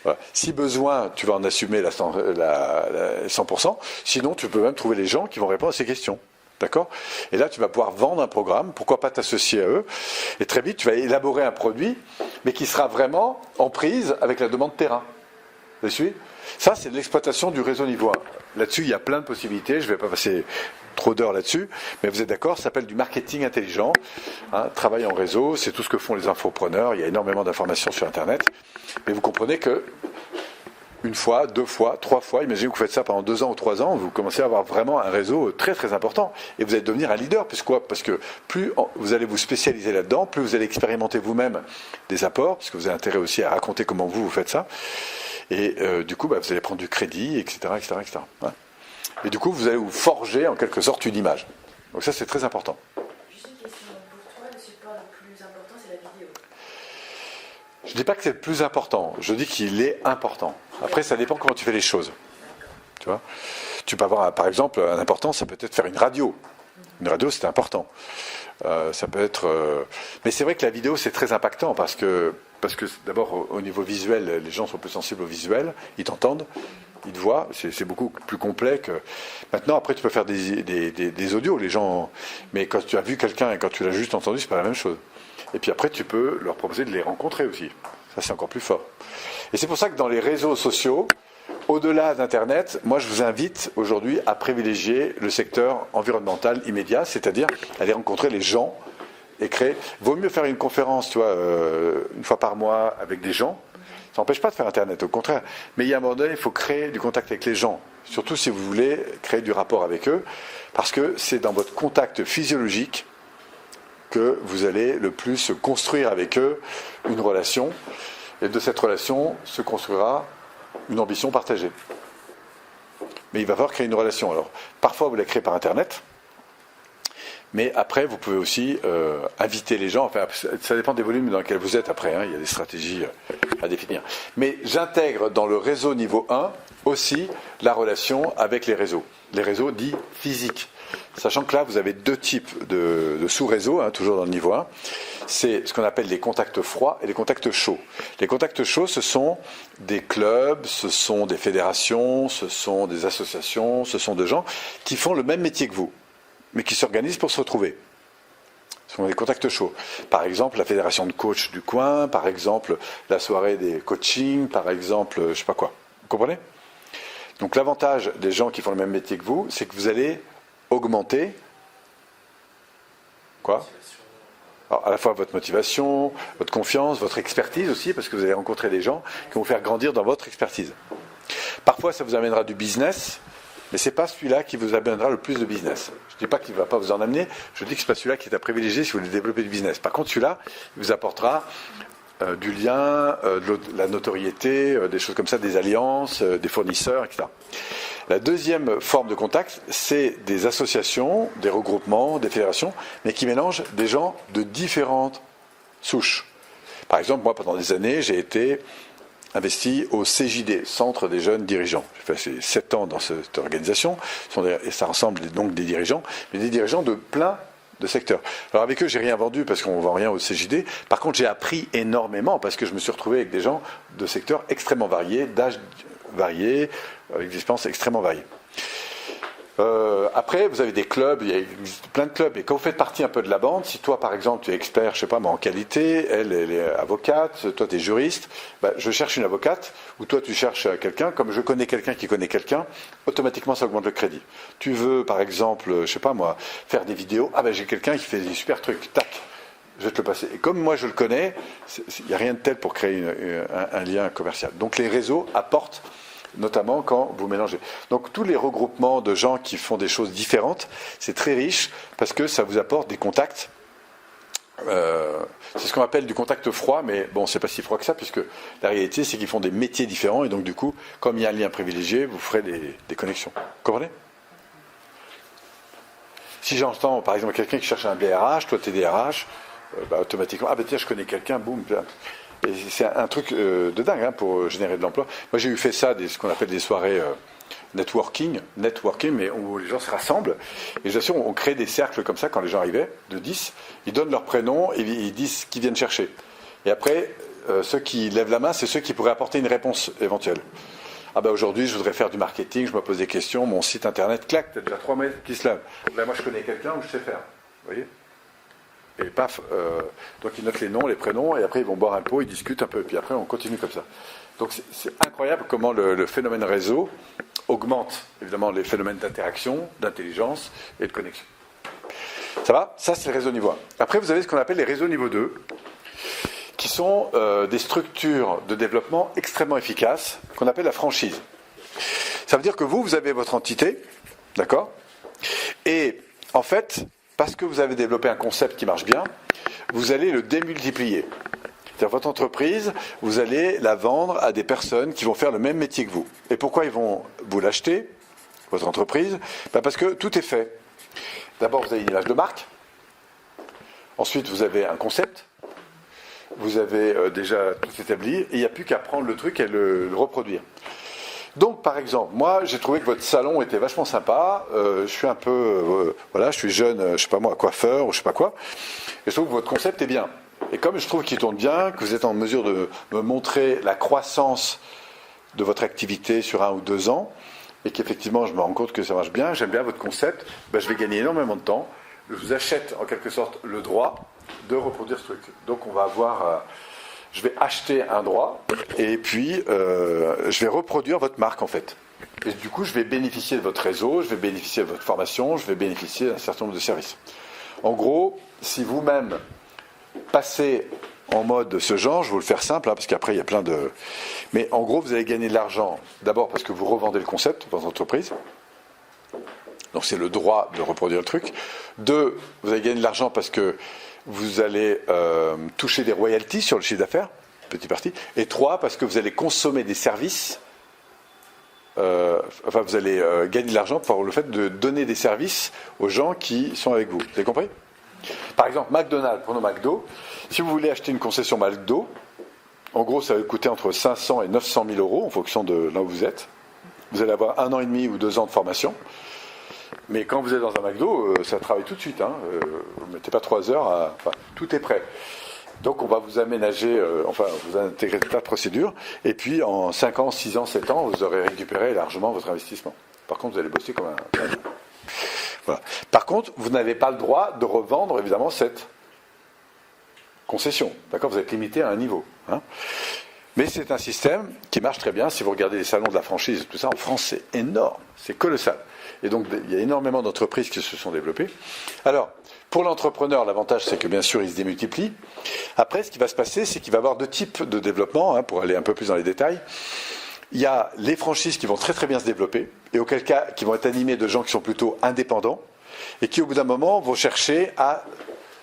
Voilà. Si besoin, tu vas en assumer la 100%. Sinon, tu peux même trouver les gens qui vont répondre à ces questions. D'accord ? Et là, tu vas pouvoir vendre un programme, pourquoi pas t'associer à eux, et très vite, tu vas élaborer un produit, mais qui sera vraiment en prise avec la demande terrain. Vous suivez ? Ça, c'est de l'exploitation du réseau niveau 1. Là-dessus, il y a plein de possibilités, je ne vais pas passer trop d'heures là-dessus, mais vous êtes d'accord, ça s'appelle du marketing intelligent, travail en réseau, c'est tout ce que font les infopreneurs, il y a énormément d'informations sur Internet, mais vous comprenez que une fois, 2 fois, 3 fois. Imaginez que vous faites ça pendant 2 ans ou 3 ans, vous commencez à avoir vraiment un réseau très très important. Et vous allez devenir un leader. Parce que plus vous allez vous spécialiser là-dedans, plus vous allez expérimenter vous-même des apports, parce que vous avez intérêt aussi à raconter comment vous faites ça. Et du coup, vous allez prendre du crédit, etc. etc. Ouais. Et du coup, vous allez vous forger en quelque sorte une image. Donc ça, c'est très important. Juste une question. Pour toi, le support le plus important, c'est la vidéo. Je ne dis pas que c'est le plus important, je dis qu'il est important. Après, ça dépend comment tu fais les choses. Tu vois, tu peux avoir, par exemple, un important, ça peut être faire une radio. Une radio, c'est important. Ça peut être... Mais c'est vrai que la vidéo, c'est très impactant parce que d'abord, au niveau visuel, les gens sont plus sensibles au visuel, ils t'entendent, ils te voient, c'est beaucoup plus complet que... Maintenant, après, tu peux faire des audios, les gens... Mais quand tu as vu quelqu'un et quand tu l'as juste entendu, c'est pas la même chose. Et puis après, tu peux leur proposer de les rencontrer aussi. Ça, c'est encore plus fort. Et c'est pour ça que dans les réseaux sociaux, au-delà d'Internet, moi, je vous invite aujourd'hui à privilégier le secteur environnemental immédiat, c'est-à-dire aller rencontrer les gens et créer. Vaut mieux faire une conférence, tu vois, une fois par mois avec des gens. Ça n'empêche pas de faire Internet, au contraire. Mais il y a un moment donné, il faut créer du contact avec les gens. Surtout si vous voulez créer du rapport avec eux, parce que c'est dans votre contact physiologique que vous allez le plus construire avec eux une relation. Et de cette relation se construira une ambition partagée. Mais il va falloir créer une relation. Alors, parfois, vous la créez par Internet. Mais après, vous pouvez aussi inviter les gens. Enfin, ça dépend des volumes dans lesquels vous êtes après. Il y a des stratégies à définir. Mais j'intègre dans le réseau niveau 1 aussi la relation avec les réseaux dits physiques. Sachant que là, vous avez 2 types de sous-réseaux, toujours dans le niveau 1. C'est ce qu'on appelle les contacts froids et les contacts chauds. Les contacts chauds, ce sont des clubs, ce sont des fédérations, ce sont des associations, ce sont des gens qui font le même métier que vous, mais qui s'organisent pour se retrouver. Ce sont des contacts chauds. Par exemple, la fédération de coachs du coin, par exemple, la soirée des coachings, par exemple, je ne sais pas quoi. Vous comprenez ? Donc l'avantage des gens qui font le même métier que vous, c'est que vous allez augmenter quoi ? Alors, à la fois votre motivation, votre confiance, votre expertise aussi, parce que vous allez rencontrer des gens qui vont vous faire grandir dans votre expertise. Parfois, ça vous amènera du business, mais ce n'est pas celui-là qui vous amènera le plus de business. Je ne dis pas qu'il ne va pas vous en amener, je dis que ce n'est pas celui-là qui est à privilégier si vous voulez développer du business. Par contre, celui-là, il vous apportera du lien, de la notoriété, des choses comme ça, des alliances, des fournisseurs, etc. La deuxième forme de contact, c'est des associations, des regroupements, des fédérations, mais qui mélangent des gens de différentes souches. Par exemple, moi, pendant des années, j'ai été investi au CJD, Centre des jeunes dirigeants. J'ai fait 7 ans dans cette organisation, et ça rassemble donc des dirigeants, mais des dirigeants de plein de secteurs. Alors avec eux, j'ai rien vendu parce qu'on ne vend rien au CJD. Par contre, j'ai appris énormément parce que je me suis retrouvé avec des gens de secteurs extrêmement variés, d'âges variés, avec des expériences extrêmement variées. Après, vous avez des clubs, il existe plein de clubs. Et quand vous faites partie un peu de la bande, si toi, par exemple, tu es expert, je sais pas, moi, en qualité, elle est avocate, toi, tu es juriste, je cherche une avocate, ou toi, tu cherches quelqu'un, comme je connais quelqu'un qui connaît quelqu'un, automatiquement, ça augmente le crédit. Tu veux, par exemple, je sais pas, moi, faire des vidéos, j'ai quelqu'un qui fait des super trucs, tac, je vais te le passer. Et comme moi, je le connais, il n'y a rien de tel pour créer un lien commercial. Donc, les réseaux apportent notamment quand vous mélangez. Donc tous les regroupements de gens qui font des choses différentes, c'est très riche parce que ça vous apporte des contacts. C'est ce qu'on appelle du contact froid, mais bon, c'est pas si froid que ça, puisque la réalité, c'est qu'ils font des métiers différents, et donc du coup, comme il y a un lien privilégié, vous ferez des connexions. Vous comprenez ? Si j'entends, par exemple, quelqu'un qui cherche un DRH, toi, tu es DRH, automatiquement, tiens, je connais quelqu'un, boum, et c'est un truc de dingue pour générer de l'emploi. Moi, j'ai fait ça, ce qu'on appelle des soirées networking, mais où les gens se rassemblent. Et j'assure, on crée des cercles comme ça quand les gens arrivaient, de 10. Ils donnent leur prénom et ils disent ce qu'ils viennent chercher. Et après, ceux qui lèvent la main, c'est ceux qui pourraient apporter une réponse éventuelle. Aujourd'hui, je voudrais faire du marketing, je me pose des questions, mon site internet, clac, t'as déjà 3 mails qui se lèvent. Moi, je connais quelqu'un où je sais faire. Vous voyez ? Et paf, donc ils notent les noms, les prénoms, et après ils vont boire un pot, ils discutent un peu, et puis après on continue comme ça. Donc c'est incroyable comment le phénomène réseau augmente évidemment les phénomènes d'interaction, d'intelligence et de connexion. Ça va ? Ça c'est le réseau niveau 1. Après vous avez ce qu'on appelle les réseaux niveau 2, qui sont des structures de développement extrêmement efficaces, qu'on appelle la franchise. Ça veut dire que vous avez votre entité, d'accord ? Et en fait, parce que vous avez développé un concept qui marche bien, vous allez le démultiplier. C'est-à-dire votre entreprise, vous allez la vendre à des personnes qui vont faire le même métier que vous. Et pourquoi ils vont vous l'acheter, votre entreprise ? Parce que tout est fait. D'abord, vous avez une image de marque. Ensuite, vous avez un concept. Vous avez déjà tout établi. Et il n'y a plus qu'à prendre le truc et le reproduire. Donc, par exemple, moi, j'ai trouvé que votre salon était vachement sympa. Je suis un peu, je suis jeune, je sais pas moi, coiffeur ou je sais pas quoi. Et je trouve que votre concept est bien. Et comme je trouve qu'il tourne bien, que vous êtes en mesure de me montrer la croissance de votre activité sur 1 ou 2 ans, et qu'effectivement je me rends compte que ça marche bien, j'aime bien votre concept, je vais gagner énormément de temps. Je vous achète en quelque sorte le droit de reproduire ce truc. Donc on va avoir, je vais acheter un droit, et puis je vais reproduire votre marque en fait. Et du coup je vais bénéficier de votre réseau, je vais bénéficier de votre formation, je vais bénéficier d'un certain nombre de services. En gros, si vous-même passez en mode ce genre, je vais vous le faire simple, parce qu'après il y a plein de... Mais en gros, vous allez gagner de l'argent, d'abord parce que vous revendez le concept dans votre entreprise, donc c'est le droit de reproduire le truc. 2, vous allez gagner de l'argent parce que vous allez toucher des royalties sur le chiffre d'affaires, petit parti. Et 3, parce que vous allez consommer des services, vous allez gagner de l'argent pour le fait de donner des services aux gens qui sont avec vous. Vous avez compris ? Par exemple, McDonald's, prenons McDo. Si vous voulez acheter une concession McDo, en gros, ça va coûter entre 500 et 900 000 euros en fonction de là où vous êtes. Vous allez avoir 1 an et demi ou 2 ans de formation. Mais quand vous êtes dans un McDo, ça travaille tout de suite. Vous ne mettez pas 3 heures, tout est prêt. Donc on va vous aménager, vous intégrer tas de procédures. Et puis en 5 ans, 6 ans, 7 ans, vous aurez récupéré largement votre investissement. Par contre, vous allez bosser comme un... Voilà. Par contre, vous n'avez pas le droit de revendre, évidemment, cette concession. D'accord ? Vous êtes limité à un niveau. Mais c'est un système qui marche très bien. Si vous regardez les salons de la franchise, tout ça, en France, c'est énorme. C'est colossal. Et donc, il y a énormément d'entreprises qui se sont développées. Alors, pour l'entrepreneur, l'avantage, c'est que, bien sûr, il se démultiplie. Après, ce qui va se passer, c'est qu'il va y avoir 2 types de développement, pour aller un peu plus dans les détails. Il y a les franchises qui vont très très bien se développer, et auquel cas qui vont être animées de gens qui sont plutôt indépendants, et qui au bout d'un moment vont chercher à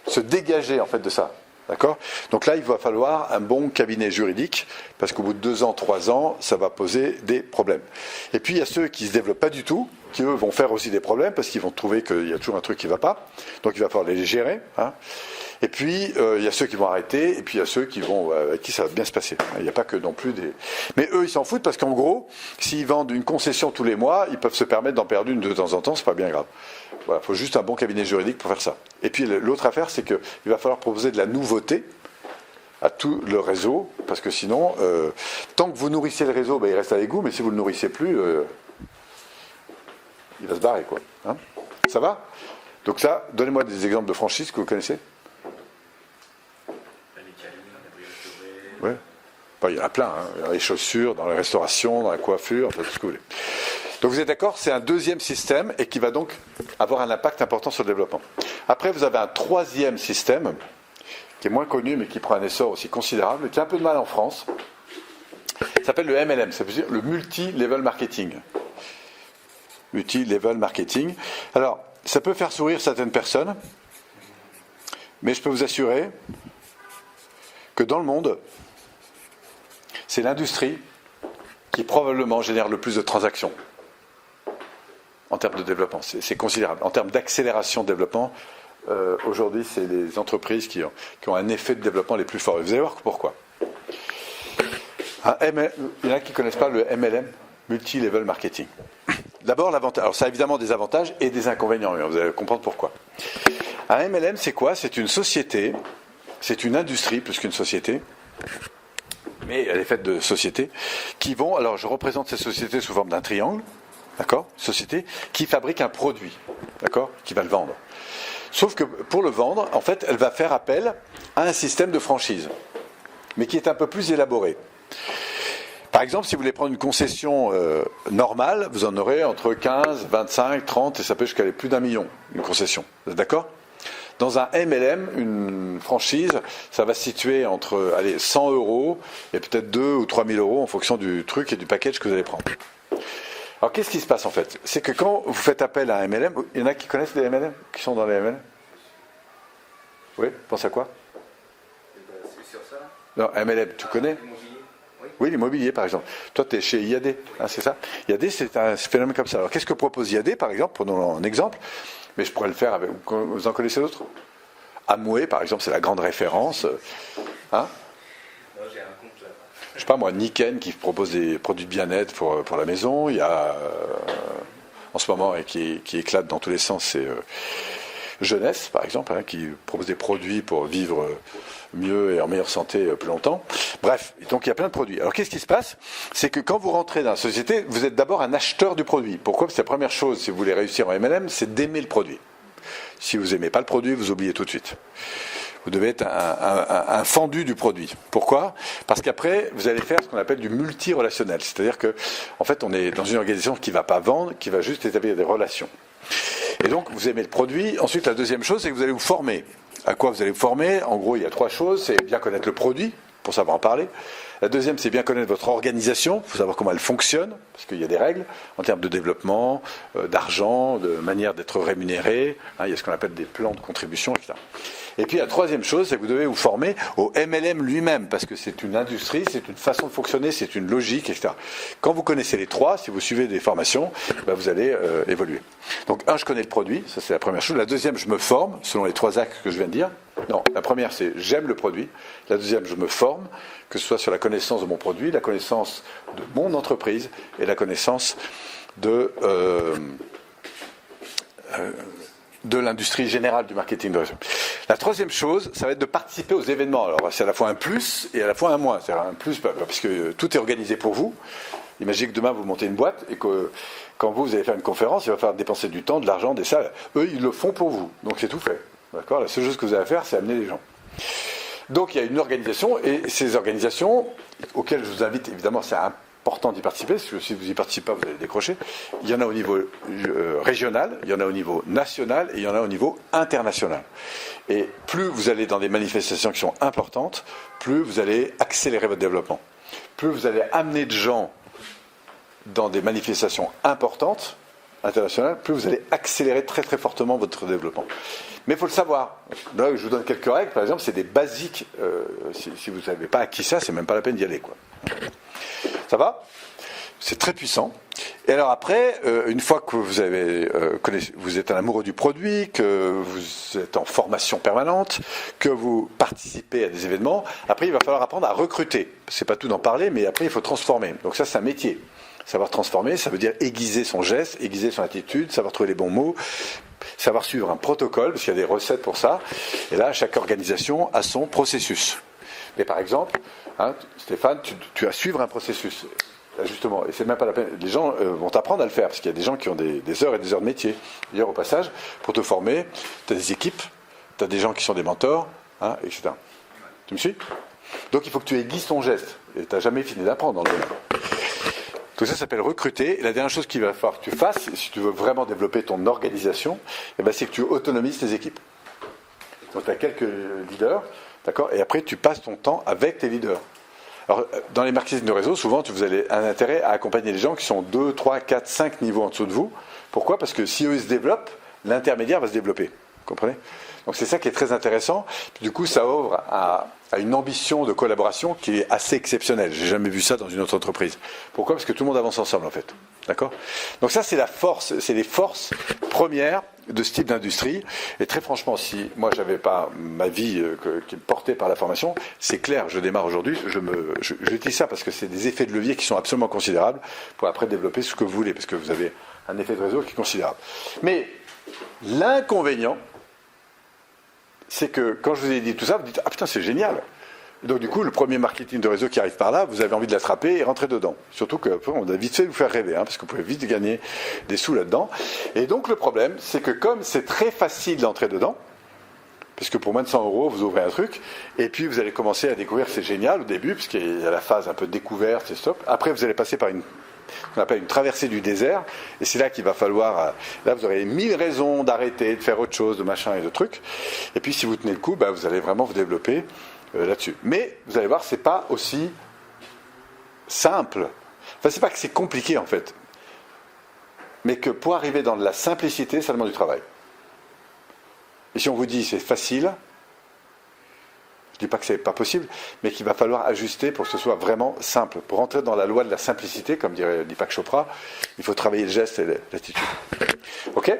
se dégager en fait de ça. D'accord ? Donc là, il va falloir un bon cabinet juridique, parce qu'au bout de 2 ans, 3 ans, ça va poser des problèmes. Et puis il y a ceux qui ne se développent pas du tout, qui eux vont faire aussi des problèmes, parce qu'ils vont trouver qu'il y a toujours un truc qui ne va pas, donc il va falloir les gérer. Et puis, il y a ceux qui vont arrêter, et puis il y a ceux avec qui ça va bien se passer. Il n'y a pas que non plus des... Mais eux, ils s'en foutent parce qu'en gros, s'ils vendent une concession tous les mois, ils peuvent se permettre d'en perdre une de temps en temps, c'est pas bien grave. Voilà, il faut juste un bon cabinet juridique pour faire ça. Et puis l'autre affaire, c'est qu'il va falloir proposer de la nouveauté à tout le réseau, parce que sinon, tant que vous nourrissez le réseau, il reste avec vous, mais si vous ne le nourrissez plus, il va se barrer, quoi. Ça va ? Donc ça, donnez-moi des exemples de franchises que vous connaissez. Ouais. Il y en a plein, dans les chaussures, dans la restauration, dans la coiffure, tout ce que vous voulez. Donc vous êtes d'accord, c'est un 2e système et qui va donc avoir un impact important sur le développement. Après, vous avez un 3e système qui est moins connu mais qui prend un essor aussi considérable, qui a un peu de mal en France. Ça s'appelle le MLM, ça veut dire le multi-level marketing. Multi-level marketing. Alors, ça peut faire sourire certaines personnes, mais je peux vous assurer que dans le monde, c'est l'industrie qui probablement génère le plus de transactions en termes de développement. C'est considérable. En termes d'accélération de développement, aujourd'hui, c'est les entreprises qui ont un effet de développement les plus forts. Et vous allez voir pourquoi. Il y en a qui ne connaissent pas le MLM, Multi-Level Marketing. D'abord, l'avantage. Alors, ça a évidemment des avantages et des inconvénients. Vous allez comprendre pourquoi. Un MLM, c'est quoi ? C'est une société, c'est une industrie plus qu'une société, mais elle est faite de sociétés qui vont... Alors, je représente ces sociétés sous forme d'un triangle, d'accord ? Société qui fabrique un produit, d'accord ? Qui va le vendre. Sauf que pour le vendre, en fait, elle va faire appel à un système de franchise, mais qui est un peu plus élaboré. Par exemple, si vous voulez prendre une concession normale, vous en aurez entre 15, 25, 30, et ça peut jusqu'à aller plus d'1 million, une concession. Vous êtes d'accord ? Dans un MLM, une franchise, ça va se situer entre 100 euros et peut-être 2 ou 3 000 euros en fonction du truc et du package que vous allez prendre. Alors qu'est-ce qui se passe en fait? C'est que quand vous faites appel à un MLM, il y en a qui connaissent les MLM, qui sont dans les MLM? Oui, pense à quoi? C'est sur ça. Non, MLM, tu connais? L'immobilier. Oui. Oui, l'immobilier par exemple. Toi, tu es chez IAD, hein, c'est ça? IAD, c'est un phénomène comme ça. Alors qu'est-ce que propose IAD par exemple? Prenons un exemple, mais je pourrais le faire avec. Vous en connaissez d'autres? Amway par exemple, c'est la grande référence. Hein? Non, j'ai un compte là. Je sais pas moi, Niken qui propose des produits de bien-être pour la maison. Il y a en ce moment et qui éclate dans tous les sens, c'est Jeunesse par exemple, hein, qui propose des produits pour vivre mieux et en meilleure santé plus longtemps. Bref, donc il y a plein de produits. Alors qu'est-ce qui se passe? C'est que quand vous rentrez dans la société, vous êtes d'abord un acheteur du produit. Pourquoi? Parce que la première chose, si vous voulez réussir en MLM, c'est d'aimer le produit. Si vous n'aimez pas le produit, vous oubliez tout de suite. Vous devez être un fendu du produit. Pourquoi? Parce qu'après, vous allez faire ce qu'on appelle du multi-relationnel. C'est-à-dire que, en fait, on est dans une organisation qui ne va pas vendre, qui va juste établir des relations. Et donc, vous aimez le produit. Ensuite, la deuxième chose, c'est que vous allez vous former. À quoi vous allez vous former? En gros, il y a 3 choses. C'est bien connaître le produit, pour savoir en parler. La deuxième, c'est bien connaître votre organisation, il faut savoir comment elle fonctionne, parce qu'il y a des règles en termes de développement, d'argent, de manière d'être rémunéré. Hein, il y a ce qu'on appelle des plans de contribution, etc. Et puis la troisième chose, c'est que vous devez vous former au MLM lui-même, parce que c'est une industrie, c'est une façon de fonctionner, c'est une logique, etc. Quand vous connaissez les 3, si vous suivez des formations, ben vous allez évoluer. Donc je connais le produit, ça c'est la première chose. La deuxième, je me forme, selon les 3 axes que je viens de dire. Non, la première, c'est j'aime le produit. La deuxième, je me forme, que ce soit sur la connaissance de mon produit, la connaissance de mon entreprise et la connaissance de l'industrie générale du marketing de réseau. La troisième chose, ça va être de participer aux événements. Alors, c'est à la fois un plus et à la fois un moins. C'est-à-dire un plus parce que tout est organisé pour vous. Imaginez que demain, vous montez une boîte et que quand vous allez faire une conférence, il va falloir dépenser du temps, de l'argent, des salles. Eux, ils le font pour vous. Donc, c'est tout fait. D'accord? La seule chose que vous avez à faire, c'est amener les gens. Donc, il y a une organisation et ces organisations, auxquelles je vous invite, évidemment, c'est important d'y participer, parce que si vous n'y participez pas, vous allez décrocher. Il y en a au niveau régional, il y en a au niveau national et il y en a au niveau international. Et plus vous allez dans des manifestations qui sont importantes, plus vous allez accélérer votre développement. Plus vous allez amener de gens dans des manifestations importantes, internationales, plus vous allez accélérer très très fortement votre développement. Mais il faut le savoir. Là, je vous donne quelques règles, par exemple, c'est des basiques. Si vous n'avez pas acquis ça, c'est même pas la peine d'y aller, quoi. Ça va? C'est très puissant. Et alors après, une fois que vous êtes un amoureux du produit, que vous êtes en formation permanente, que vous participez à des événements, après il va falloir apprendre à recruter. C'est pas tout d'en parler, mais après il faut transformer. Donc ça, c'est un métier. Savoir transformer, ça veut dire aiguiser son geste, aiguiser son attitude, savoir trouver les bons mots, savoir suivre un protocole, parce qu'il y a des recettes pour ça. Et là, chaque organisation a son processus. Mais par exemple, hein, Stéphane, tu as à suivre un processus. Là, justement, et c'est même pas la peine. Les gens vont t'apprendre à le faire, parce qu'il y a des gens qui ont des heures et des heures de métier. D'ailleurs, au passage, pour te former, tu as des équipes, tu as des gens qui sont des mentors, hein, etc. Tu me suis? Donc il faut que tu aiguises ton geste. Et tu n'as jamais fini d'apprendre dans le domaine. Tout ça s'appelle recruter. Et la dernière chose qu'il va falloir que tu fasses, si tu veux vraiment développer ton organisation, eh ben, c'est que tu autonomises tes équipes. Donc tu as quelques leaders, d'accord, et après tu passes ton temps avec tes leaders. Alors, dans les marketing de réseau, souvent, vous avez un intérêt à accompagner les gens qui sont 2, 3, 4, 5 niveaux en dessous de vous. Pourquoi? Parce que si eux ils se développent, l'intermédiaire va se développer. Vous comprenez? Donc c'est ça qui est très intéressant. Du coup, ça ouvre à une ambition de collaboration qui est assez exceptionnelle. J'ai jamais vu ça dans une autre entreprise. Pourquoi? Parce que tout le monde avance ensemble, en fait. D'accord? Donc ça, c'est la force, c'est les forces premières de ce type d'industrie. Et très franchement, si moi j'avais pas ma vie qui est portée par la formation, c'est clair, je démarre aujourd'hui, j'utilise ça parce que c'est des effets de levier qui sont absolument considérables pour après développer ce que vous voulez, parce que vous avez un effet de réseau qui est considérable. Mais l'inconvénient, c'est que quand je vous ai dit tout ça, vous dites « Ah putain, c'est génial !» Donc du coup, le premier marketing de réseau qui arrive par là, vous avez envie de l'attraper et rentrer dedans. Surtout qu'on a vite fait de vous faire rêver, hein, parce que vous pouvez vite gagner des sous là-dedans. Et donc le problème, c'est que comme c'est très facile d'entrer dedans, parce que pour moins de 100 €, vous ouvrez un truc, et puis vous allez commencer à découvrir que c'est génial au début, parce qu'il y a la phase un peu de découverte, c'est stop. Après, vous allez passer par une qu'on appelle une traversée du désert, et c'est là qu'il va falloir, là vous aurez 1000 raisons d'arrêter, de faire autre chose, de machin et de trucs, et puis si vous tenez le coup, vous allez vraiment vous développer là-dessus. Mais vous allez voir, c'est pas aussi simple, enfin c'est pas que c'est compliqué en fait, mais que pour arriver dans de la simplicité, ça demande du travail. Et si on vous dit c'est facile, je ne dis pas que ce n'est pas possible, mais qu'il va falloir ajuster pour que ce soit vraiment simple. Pour rentrer dans la loi de la simplicité, comme dirait Deepak Chopra, il faut travailler le geste et l'attitude. Ok ?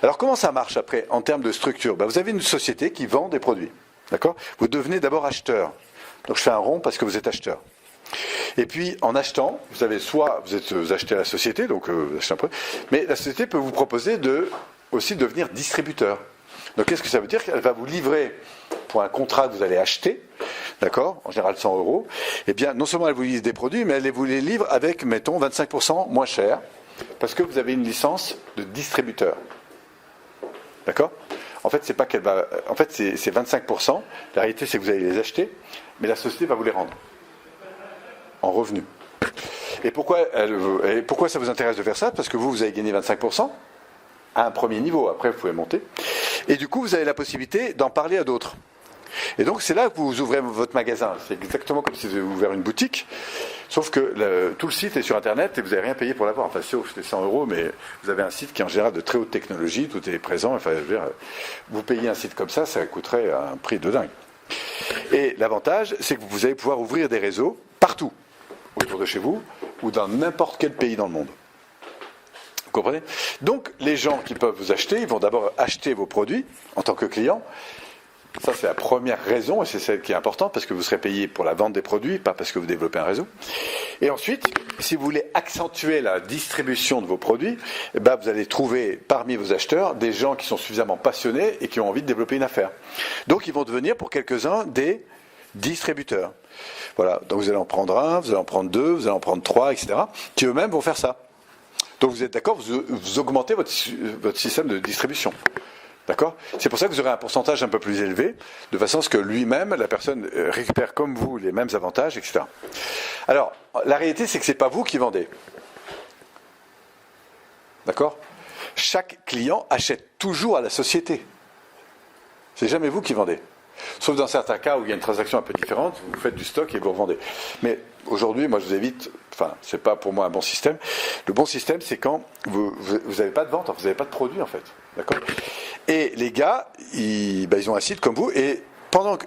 Alors comment ça marche après en termes de structure ? Vous avez une société qui vend des produits. D'accord ? Vous devenez d'abord acheteur. Donc je fais un rond parce que vous êtes acheteur. Et puis en achetant, vous avez soit vous achetez à la société, donc vous achetez un produit, mais la société peut vous proposer aussi de devenir distributeur. Donc qu'est-ce que ça veut dire ? Elle va vous livrer pour un contrat que vous allez acheter, d'accord, en général 100 €, eh bien non seulement elle vous livre des produits, mais elle vous les livre avec, mettons, 25% moins cher, parce que vous avez une licence de distributeur. D'accord ? En fait, c'est pas qu'elle va. En fait, c'est 25%. La réalité, c'est que vous allez les acheter, mais la société va vous les rendre en revenus. Et pourquoi ça vous intéresse de faire ça ? Parce que vous avez gagné 25% à un premier niveau. Après, vous pouvez monter. Et du coup, vous avez la possibilité d'en parler à d'autres. Et donc, c'est là que vous ouvrez votre magasin. C'est exactement comme si vous avez ouvert une boutique, sauf que tout le site est sur Internet et vous n'avez rien payé pour l'avoir. Enfin, sauf les 100 €, mais vous avez un site qui est en général de très haute technologie, tout est présent. Enfin, je veux dire, vous payez un site comme ça coûterait un prix de dingue. Et l'avantage, c'est que vous allez pouvoir ouvrir des réseaux partout, autour de chez vous, ou dans n'importe quel pays dans le monde. Vous comprenez ? Donc, les gens qui peuvent vous acheter, ils vont d'abord acheter vos produits en tant que client. Ça, c'est la première raison, et c'est celle qui est importante, parce que vous serez payé pour la vente des produits, pas parce que vous développez un réseau. Et ensuite, si vous voulez accentuer la distribution de vos produits, vous allez trouver parmi vos acheteurs des gens qui sont suffisamment passionnés et qui ont envie de développer une affaire. Donc, ils vont devenir, pour quelques-uns, des distributeurs. Voilà, donc vous allez en prendre un, vous allez en prendre deux, vous allez en prendre trois, etc., qui eux-mêmes vont faire ça. Donc vous êtes d'accord, vous augmentez votre système de distribution. D'accord ? C'est pour ça que vous aurez un pourcentage un peu plus élevé, de façon à ce que lui-même, la personne récupère comme vous les mêmes avantages, etc. Alors, la réalité, c'est que ce n'est pas vous qui vendez. D'accord ? Chaque client achète toujours à la société. C'est jamais vous qui vendez. Sauf dans certains cas où il y a une transaction un peu différente, vous faites du stock et vous revendez. Mais aujourd'hui, moi je vous évite, c'est pas pour moi un bon système. Le bon système, c'est quand vous n'avez pas de vente, vous n'avez pas de produit en fait. D'accord ? Et les gars, ils ont un site comme vous, et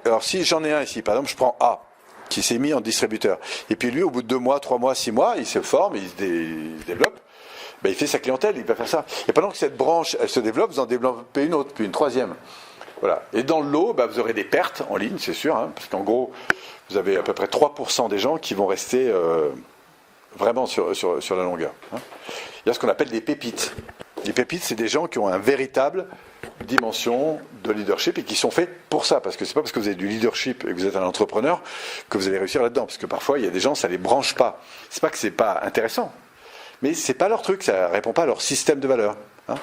alors si j'en ai un ici, par exemple, je prends A, qui s'est mis en distributeur, et puis lui, au bout de 2 mois, 3 mois, 6 mois, il se forme, il se développe, il fait sa clientèle, il va faire ça. Et pendant que cette branche, elle se développe, vous en développez une autre, puis une troisième. Voilà. Et dans le lot, vous aurez des pertes en ligne, c'est sûr, parce qu'en gros, vous avez à peu près 3% des gens qui vont rester vraiment sur la longueur. Il y a ce qu'on appelle des pépites. Les pépites, c'est des gens qui ont une véritable dimension de leadership et qui sont faits pour ça. Parce que c'est pas parce que vous avez du leadership et que vous êtes un entrepreneur que vous allez réussir là-dedans. Parce que parfois, il y a des gens, ça les branche pas. C'est pas que c'est pas intéressant, mais c'est pas leur truc, ça répond pas à leur système de valeurs. Il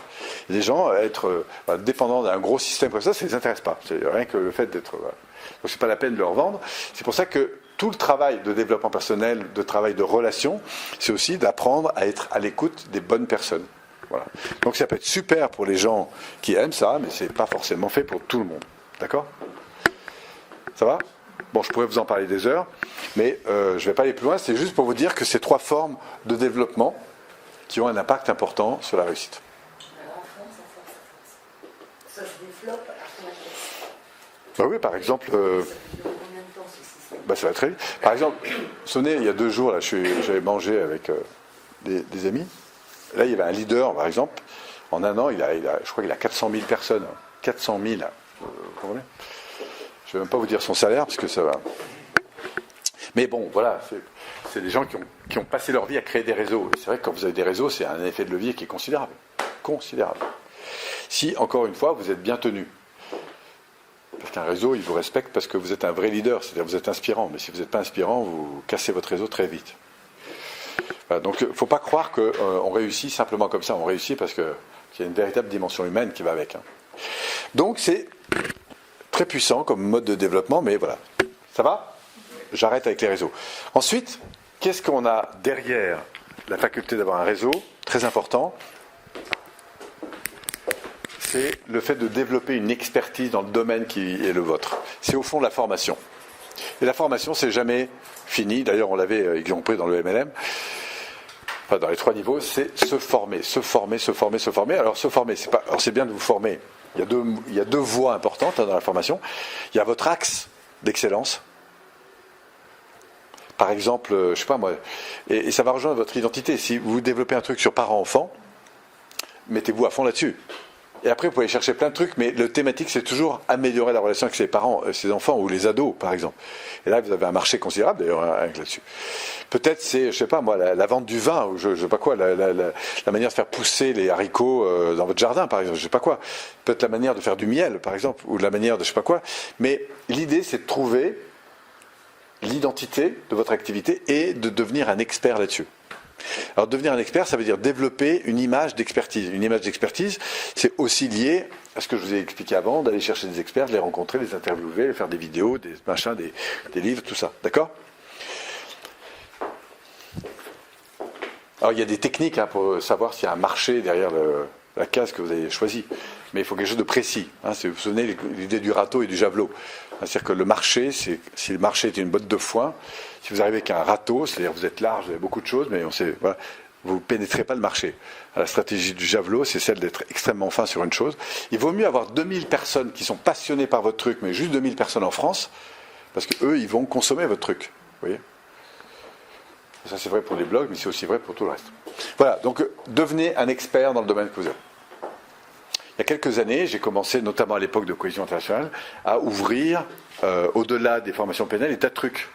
y a des gens, être dépendants d'un gros système comme ça ne les intéresse pas. C'est rien que le fait d'être. Donc c'est pas la peine de leur vendre. C'est pour ça que tout le travail de développement personnel, de travail de relation, c'est aussi d'apprendre à être à l'écoute des bonnes personnes. Voilà. Donc ça peut être super pour les gens qui aiment ça, mais c'est pas forcément fait pour tout le monde. D'accord ? Ça va ? Bon, je pourrais vous en parler des heures, mais je ne vais pas aller plus loin. C'est juste pour vous dire que c'est 3 formes de développement qui ont un impact important sur la réussite. Alors en France, ça se développe à fond la caisse. Oui, par exemple. Ça dure combien de temps ce système ? Ça va très vite. Par exemple, sonnez, il y a 2 jours, là, j'avais mangé avec des amis. Là, il y avait un leader, par exemple. En un an, je crois qu'il a 400 000 personnes. 400 000. Vous comprenez ? Je ne vais même pas vous dire son salaire, parce que ça va. Mais bon, voilà, c'est des gens qui ont passé leur vie à créer des réseaux. Et c'est vrai que quand vous avez des réseaux, c'est un effet de levier qui est considérable. Considérable. Si, encore une fois, vous êtes bien tenu. Parce qu'un réseau, il vous respecte parce que vous êtes un vrai leader, c'est-à-dire que vous êtes inspirant. Mais si vous n'êtes pas inspirant, vous cassez votre réseau très vite. Voilà, donc il ne faut pas croire qu'on réussit simplement comme ça. On réussit parce qu'il y a une véritable dimension humaine qui va avec. Donc c'est très puissant comme mode de développement, mais voilà. Ça va ? J'arrête avec les réseaux. Ensuite, qu'est-ce qu'on a derrière la faculté d'avoir un réseau, très important, c'est le fait de développer une expertise dans le domaine qui est le vôtre. C'est au fond la formation. Et la formation, c'est jamais fini. D'ailleurs, on l'avait exemplé dans le MLM. Enfin, dans les 3 niveaux, c'est se former, se former, se former, se former. Alors, se former, c'est bien de vous former. Il y a deux voies importantes dans la formation. Il y a votre axe d'excellence. Par exemple, je sais pas moi, et ça va rejoindre votre identité. Si vous développez un truc sur parents-enfants, mettez-vous à fond là-dessus. Et après, vous pouvez chercher plein de trucs, mais le thématique, c'est toujours améliorer la relation avec ses parents, ses enfants ou les ados, par exemple. Et là, vous avez un marché considérable, d'ailleurs, là-dessus. Peut-être c'est, je sais pas moi, la vente du vin, ou je sais pas quoi, la manière de faire pousser les haricots dans votre jardin, par exemple, je sais pas quoi. Peut-être la manière de faire du miel, par exemple, ou la manière de je sais pas quoi. Mais l'idée, c'est de trouver l'identité de votre activité et de devenir un expert là-dessus. Alors devenir un expert, ça veut dire développer une image d'expertise. Une image d'expertise, c'est aussi lié à ce que je vous ai expliqué avant, d'aller chercher des experts, de les rencontrer, les interviewer, faire des vidéos, des machins, des livres, tout ça. D'accord ? Alors il y a des techniques pour savoir s'il y a un marché derrière la case que vous avez choisie. Mais il faut quelque chose de précis. Si vous vous souvenez l'idée du râteau et du javelot. C'est-à-dire que le marché, si le marché est une botte de foin, si vous arrivez avec un râteau, c'est-à-dire que vous êtes large, vous avez beaucoup de choses, mais vous ne pénétrez pas le marché. La stratégie du javelot, c'est celle d'être extrêmement fin sur une chose. Il vaut mieux avoir 2000 personnes qui sont passionnées par votre truc, mais juste 2000 personnes en France, parce qu'eux, ils vont consommer votre truc. Vous voyez ? Ça, c'est vrai pour les blogs, mais c'est aussi vrai pour tout le reste. Voilà, donc devenez un expert dans le domaine que vous êtes. Il y a quelques années, j'ai commencé, notamment à l'époque de Cohésion Internationale, à ouvrir, au-delà des formations PNL, des tas de trucs.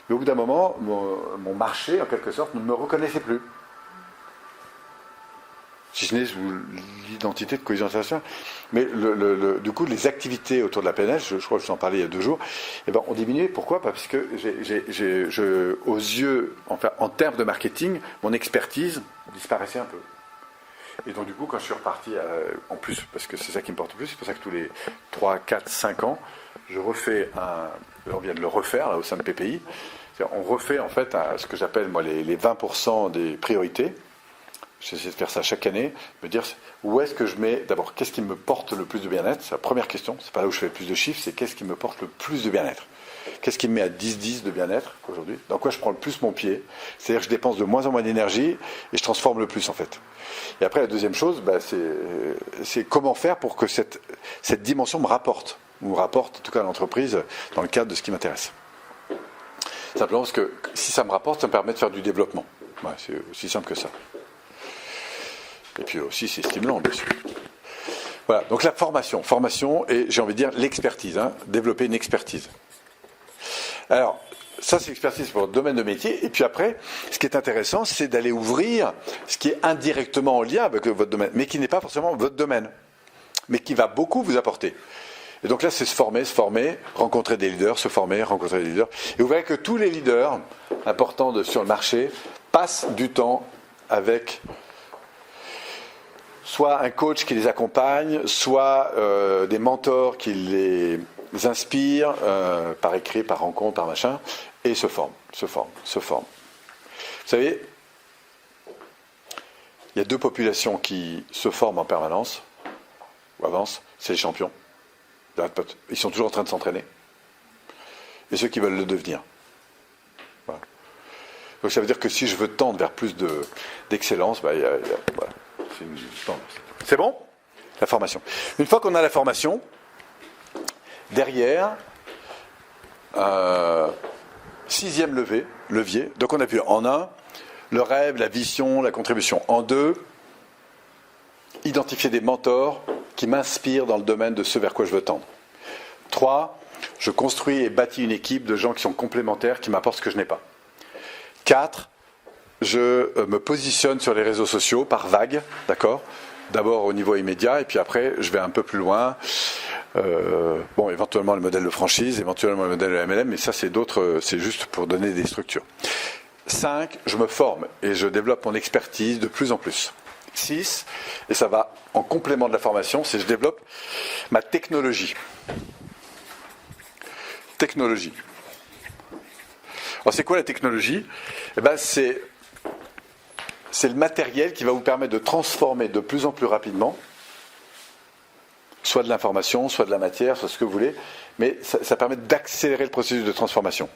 Mais au bout d'un moment, mon marché, en quelque sorte, ne me reconnaissait plus. Si ce n'est l'identité de Cohésion Internationale. Mais du coup, les activités autour de la PNL, je crois que je vous en parlais il y a 2 jours, ont diminué. Pourquoi ? Parce que aux yeux, enfin, en termes de marketing, mon expertise disparaissait un peu. Et donc du coup, quand je suis reparti, en plus, parce que c'est ça qui me porte le plus, c'est pour ça que tous les 3, 4, 5 ans, je refais on vient de le refaire là, au sein de PPI, on refait en fait ce que j'appelle moi les 20% des priorités. J'essaie de faire ça chaque année, me dire où est-ce que je mets, d'abord, qu'est-ce qui me porte le plus de bien-être, c'est la première question, c'est pas là où je fais le plus de chiffres, c'est qu'est-ce qui me porte le plus de bien-être. Qu'est-ce qui me met à 10-10 de bien-être aujourd'hui ? Dans quoi je prends le plus mon pied ? C'est-à-dire que je dépense de moins en moins d'énergie et je transforme le plus en fait. Et après la deuxième chose, c'est comment faire pour que cette dimension me rapporte en tout cas à l'entreprise dans le cadre de ce qui m'intéresse. Simplement parce que si ça me rapporte, ça me permet de faire du développement. C'est aussi simple que ça. Et puis aussi c'est stimulant bien sûr. Voilà, donc la formation et j'ai envie de dire l'expertise, développer une expertise. Alors, ça c'est l'expertise pour le domaine de métier. Et puis après, ce qui est intéressant, c'est d'aller ouvrir ce qui est indirectement en lien avec votre domaine, mais qui n'est pas forcément votre domaine, mais qui va beaucoup vous apporter. Et donc là, c'est se former, rencontrer des leaders, se former, rencontrer des leaders. Et vous verrez que tous les leaders importants sur le marché passent du temps avec soit un coach qui les accompagne, soit des mentors qui les inspirent, par écrit, par rencontre, par machin, et se forment. Vous savez, il y a 2 populations qui se forment en permanence, ou avancent, c'est les champions. Ils sont toujours en train de s'entraîner. Et ceux qui veulent le devenir. Voilà. Donc ça veut dire que si je veux tendre vers plus d'excellence, voilà, c'est une tendance. C'est bon ? La formation. Une fois qu'on a la formation, derrière, 6e levier. Donc on a vu en 1, le rêve, la vision, la contribution. En 2, identifier des mentors qui m'inspirent dans le domaine de ce vers quoi je veux tendre. 3, je construis et bâtis une équipe de gens qui sont complémentaires, qui m'apportent ce que je n'ai pas. 4, je me positionne sur les réseaux sociaux par vague, d'accord ? D'abord au niveau immédiat, et puis après, je vais un peu plus loin. Éventuellement le modèle de franchise, éventuellement le modèle de MLM, mais ça c'est juste pour donner des structures. 5, je me forme et je développe mon expertise de plus en plus. 6, et ça va en complément de la formation, c'est je développe ma technologie. Alors c'est quoi la technologie ? C'est c'est le matériel qui va vous permettre de transformer de plus en plus rapidement, soit de l'information, soit de la matière, soit ce que vous voulez, mais ça permet d'accélérer le processus de transformation.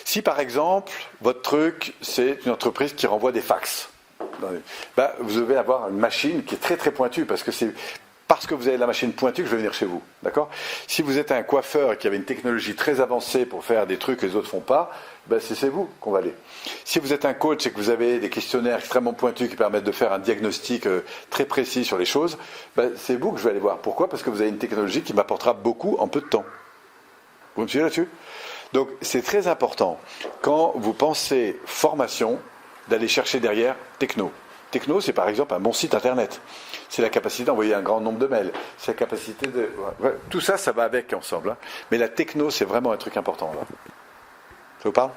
Si par exemple, votre truc, c'est une entreprise qui renvoie des fax, vous devez avoir une machine qui est très très pointue, parce que vous avez la machine pointue que je vais venir chez vous. D'accord ? Si vous êtes un coiffeur qui avait une technologie très avancée pour faire des trucs que les autres ne font pas, c'est vous qu'on va aller. Si vous êtes un coach et que vous avez des questionnaires extrêmement pointus qui permettent de faire un diagnostic très précis sur les choses, c'est vous que je vais aller voir. Pourquoi ? Parce que vous avez une technologie qui m'apportera beaucoup en peu de temps. Vous me suivez là-dessus ? Donc c'est très important, quand vous pensez formation, d'aller chercher derrière techno. Techno, c'est par exemple un bon site internet. C'est la capacité d'envoyer un grand nombre de mails. C'est la capacité de... Tout ça, ça va avec ensemble. Hein. Mais la techno, c'est vraiment un truc important. Là. Ça vous parle ?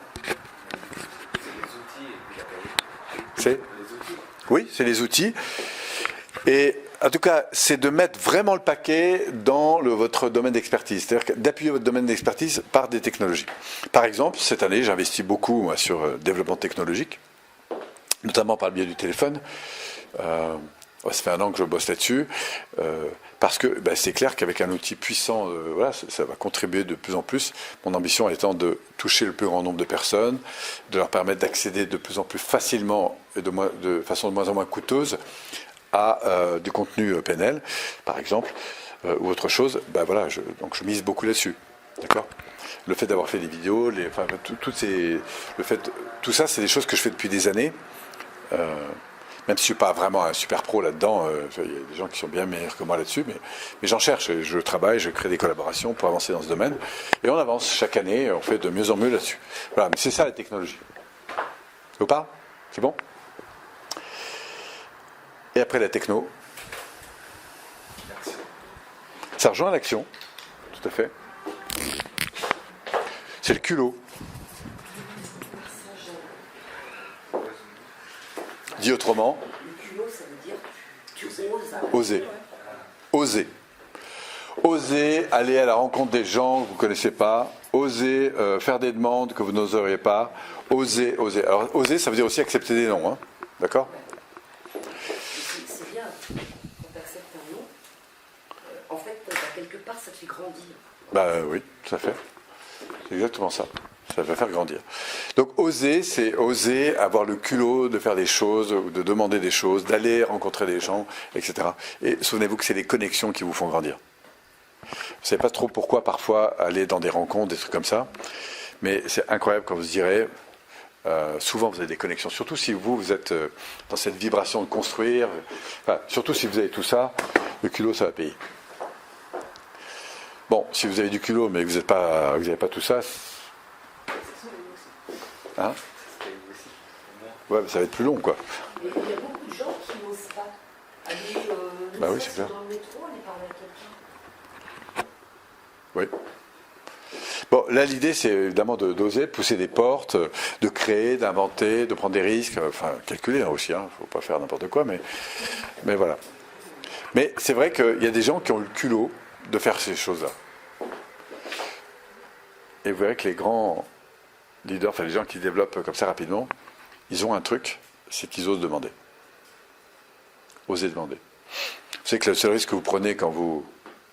C'est les outils. Oui, c'est les outils. Et en tout cas, c'est de mettre vraiment le paquet dans votre domaine d'expertise. C'est-à-dire d'appuyer votre domaine d'expertise par des technologies. Par exemple, cette année, j'investis beaucoup moi, sur le développement technologique, notamment par le biais du téléphone. Ça fait 1 an que je bosse là-dessus, parce que c'est clair qu'avec un outil puissant, ça va contribuer de plus en plus. Mon ambition étant de toucher le plus grand nombre de personnes, de leur permettre d'accéder de plus en plus facilement et de façon de moins en moins coûteuse à du contenu PNL, par exemple, ou autre chose. Donc je mise beaucoup là-dessus, d'accord ? Le fait d'avoir fait des vidéos, tout ça, c'est des choses que je fais depuis des années. Même si je ne suis pas vraiment un super pro là-dedans, il y a des gens qui sont bien meilleurs que moi là-dessus, mais j'en cherche, je travaille, je crée des collaborations pour avancer dans ce domaine, et on avance chaque année, on fait de mieux en mieux là-dessus. Voilà, mais c'est ça la technologie. Ça vous parle ? C'est bon ? Et après la techno, ça rejoint l'action, tout à fait. C'est le culot. Dit autrement, Le culot, ça veut dire tu oses. oser. Oser. Oser aller à la rencontre des gens que vous ne connaissez pas. Oser faire des demandes que vous n'oseriez pas. Oser. Alors, oser, ça veut dire aussi accepter des noms. Hein. D'accord ? C'est bien, quand tu acceptes un nom, en fait, quelque part, ça te fait grandir. Oui, tout à fait. C'est exactement ça. Ça va faire grandir. Donc oser, c'est oser avoir le culot de faire des choses, ou de demander des choses, d'aller rencontrer des gens, etc. Et souvenez-vous que c'est les connexions qui vous font grandir. Vous ne savez pas trop pourquoi parfois aller dans des rencontres, des trucs comme ça, mais c'est incroyable quand vous direz, souvent vous avez des connexions, surtout si vous êtes dans cette vibration de construire, surtout si vous avez tout ça, le culot ça va payer. Bon, si vous avez du culot mais que vous n'avez pas tout ça, hein? Ouais, mais ça va être plus long, quoi. Mais il y a beaucoup de gens qui n'osent pas aller Oui, c'est clair. dans le métro, aller parler à quelqu'un. Oui. Bon, là, l'idée, c'est évidemment d'oser, de pousser des portes, de créer, d'inventer, de prendre des risques, calculer aussi, hein, faut pas faire n'importe quoi, mais voilà. Mais c'est vrai qu'il y a des gens qui ont eu le culot de faire ces choses-là. Et vous verrez que les grands leaders, les gens qui développent comme ça rapidement, ils ont un truc, c'est qu'ils osent demander. Osez demander. Vous savez que le seul risque que vous prenez quand vous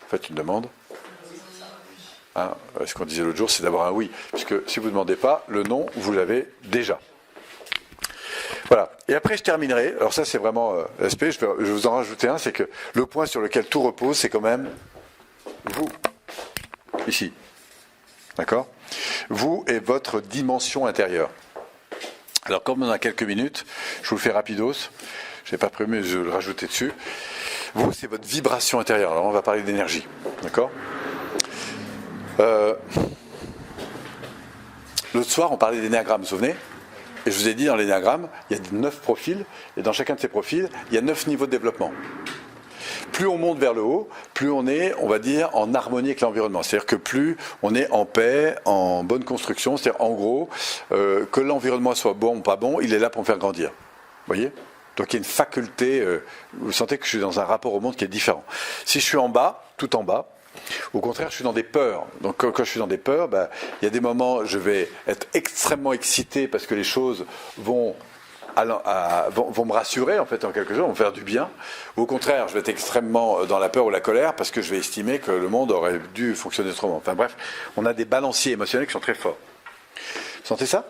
faites une demande, ce qu'on disait l'autre jour, c'est d'avoir un oui. Puisque si vous ne demandez pas, le non, vous l'avez déjà. Voilà. Et après, je terminerai. Alors ça, c'est vraiment l'aspect. Je vais vous en rajouter un, c'est que le point sur lequel tout repose, c'est quand même vous. Ici. D'accord ? Vous et votre dimension intérieure. Alors, comme on a quelques minutes, je vous le fais rapidos. Je n'ai pas prévu, mais je vais le rajouter dessus. Vous, c'est votre vibration intérieure. Alors, on va parler d'énergie. D'accord ? L'autre soir, on parlait d'énéagramme, vous vous souvenez ? Et je vous ai dit, dans l'énéagramme, il y a 9 profils, et dans chacun de ces profils, il y a 9 niveaux de développement. Plus on monte vers le haut, plus on est, on va dire, en harmonie avec l'environnement. C'est-à-dire que plus on est en paix, en bonne construction, c'est-à-dire en gros, que l'environnement soit bon ou pas bon, il est là pour me faire grandir. Vous voyez ? Donc il y a une faculté, vous sentez que je suis dans un rapport au monde qui est différent. Si je suis en bas, tout en bas, au contraire, je suis dans des peurs. Donc quand je suis dans des peurs, il y a des moments, je vais être extrêmement excité parce que les choses vont vont me rassurer en fait en quelque chose, vont me faire du bien. Ou au contraire, je vais être extrêmement dans la peur ou la colère parce que je vais estimer que le monde aurait dû fonctionner autrement. Enfin bref, on a des balanciers émotionnels qui sont très forts. Vous sentez ça ?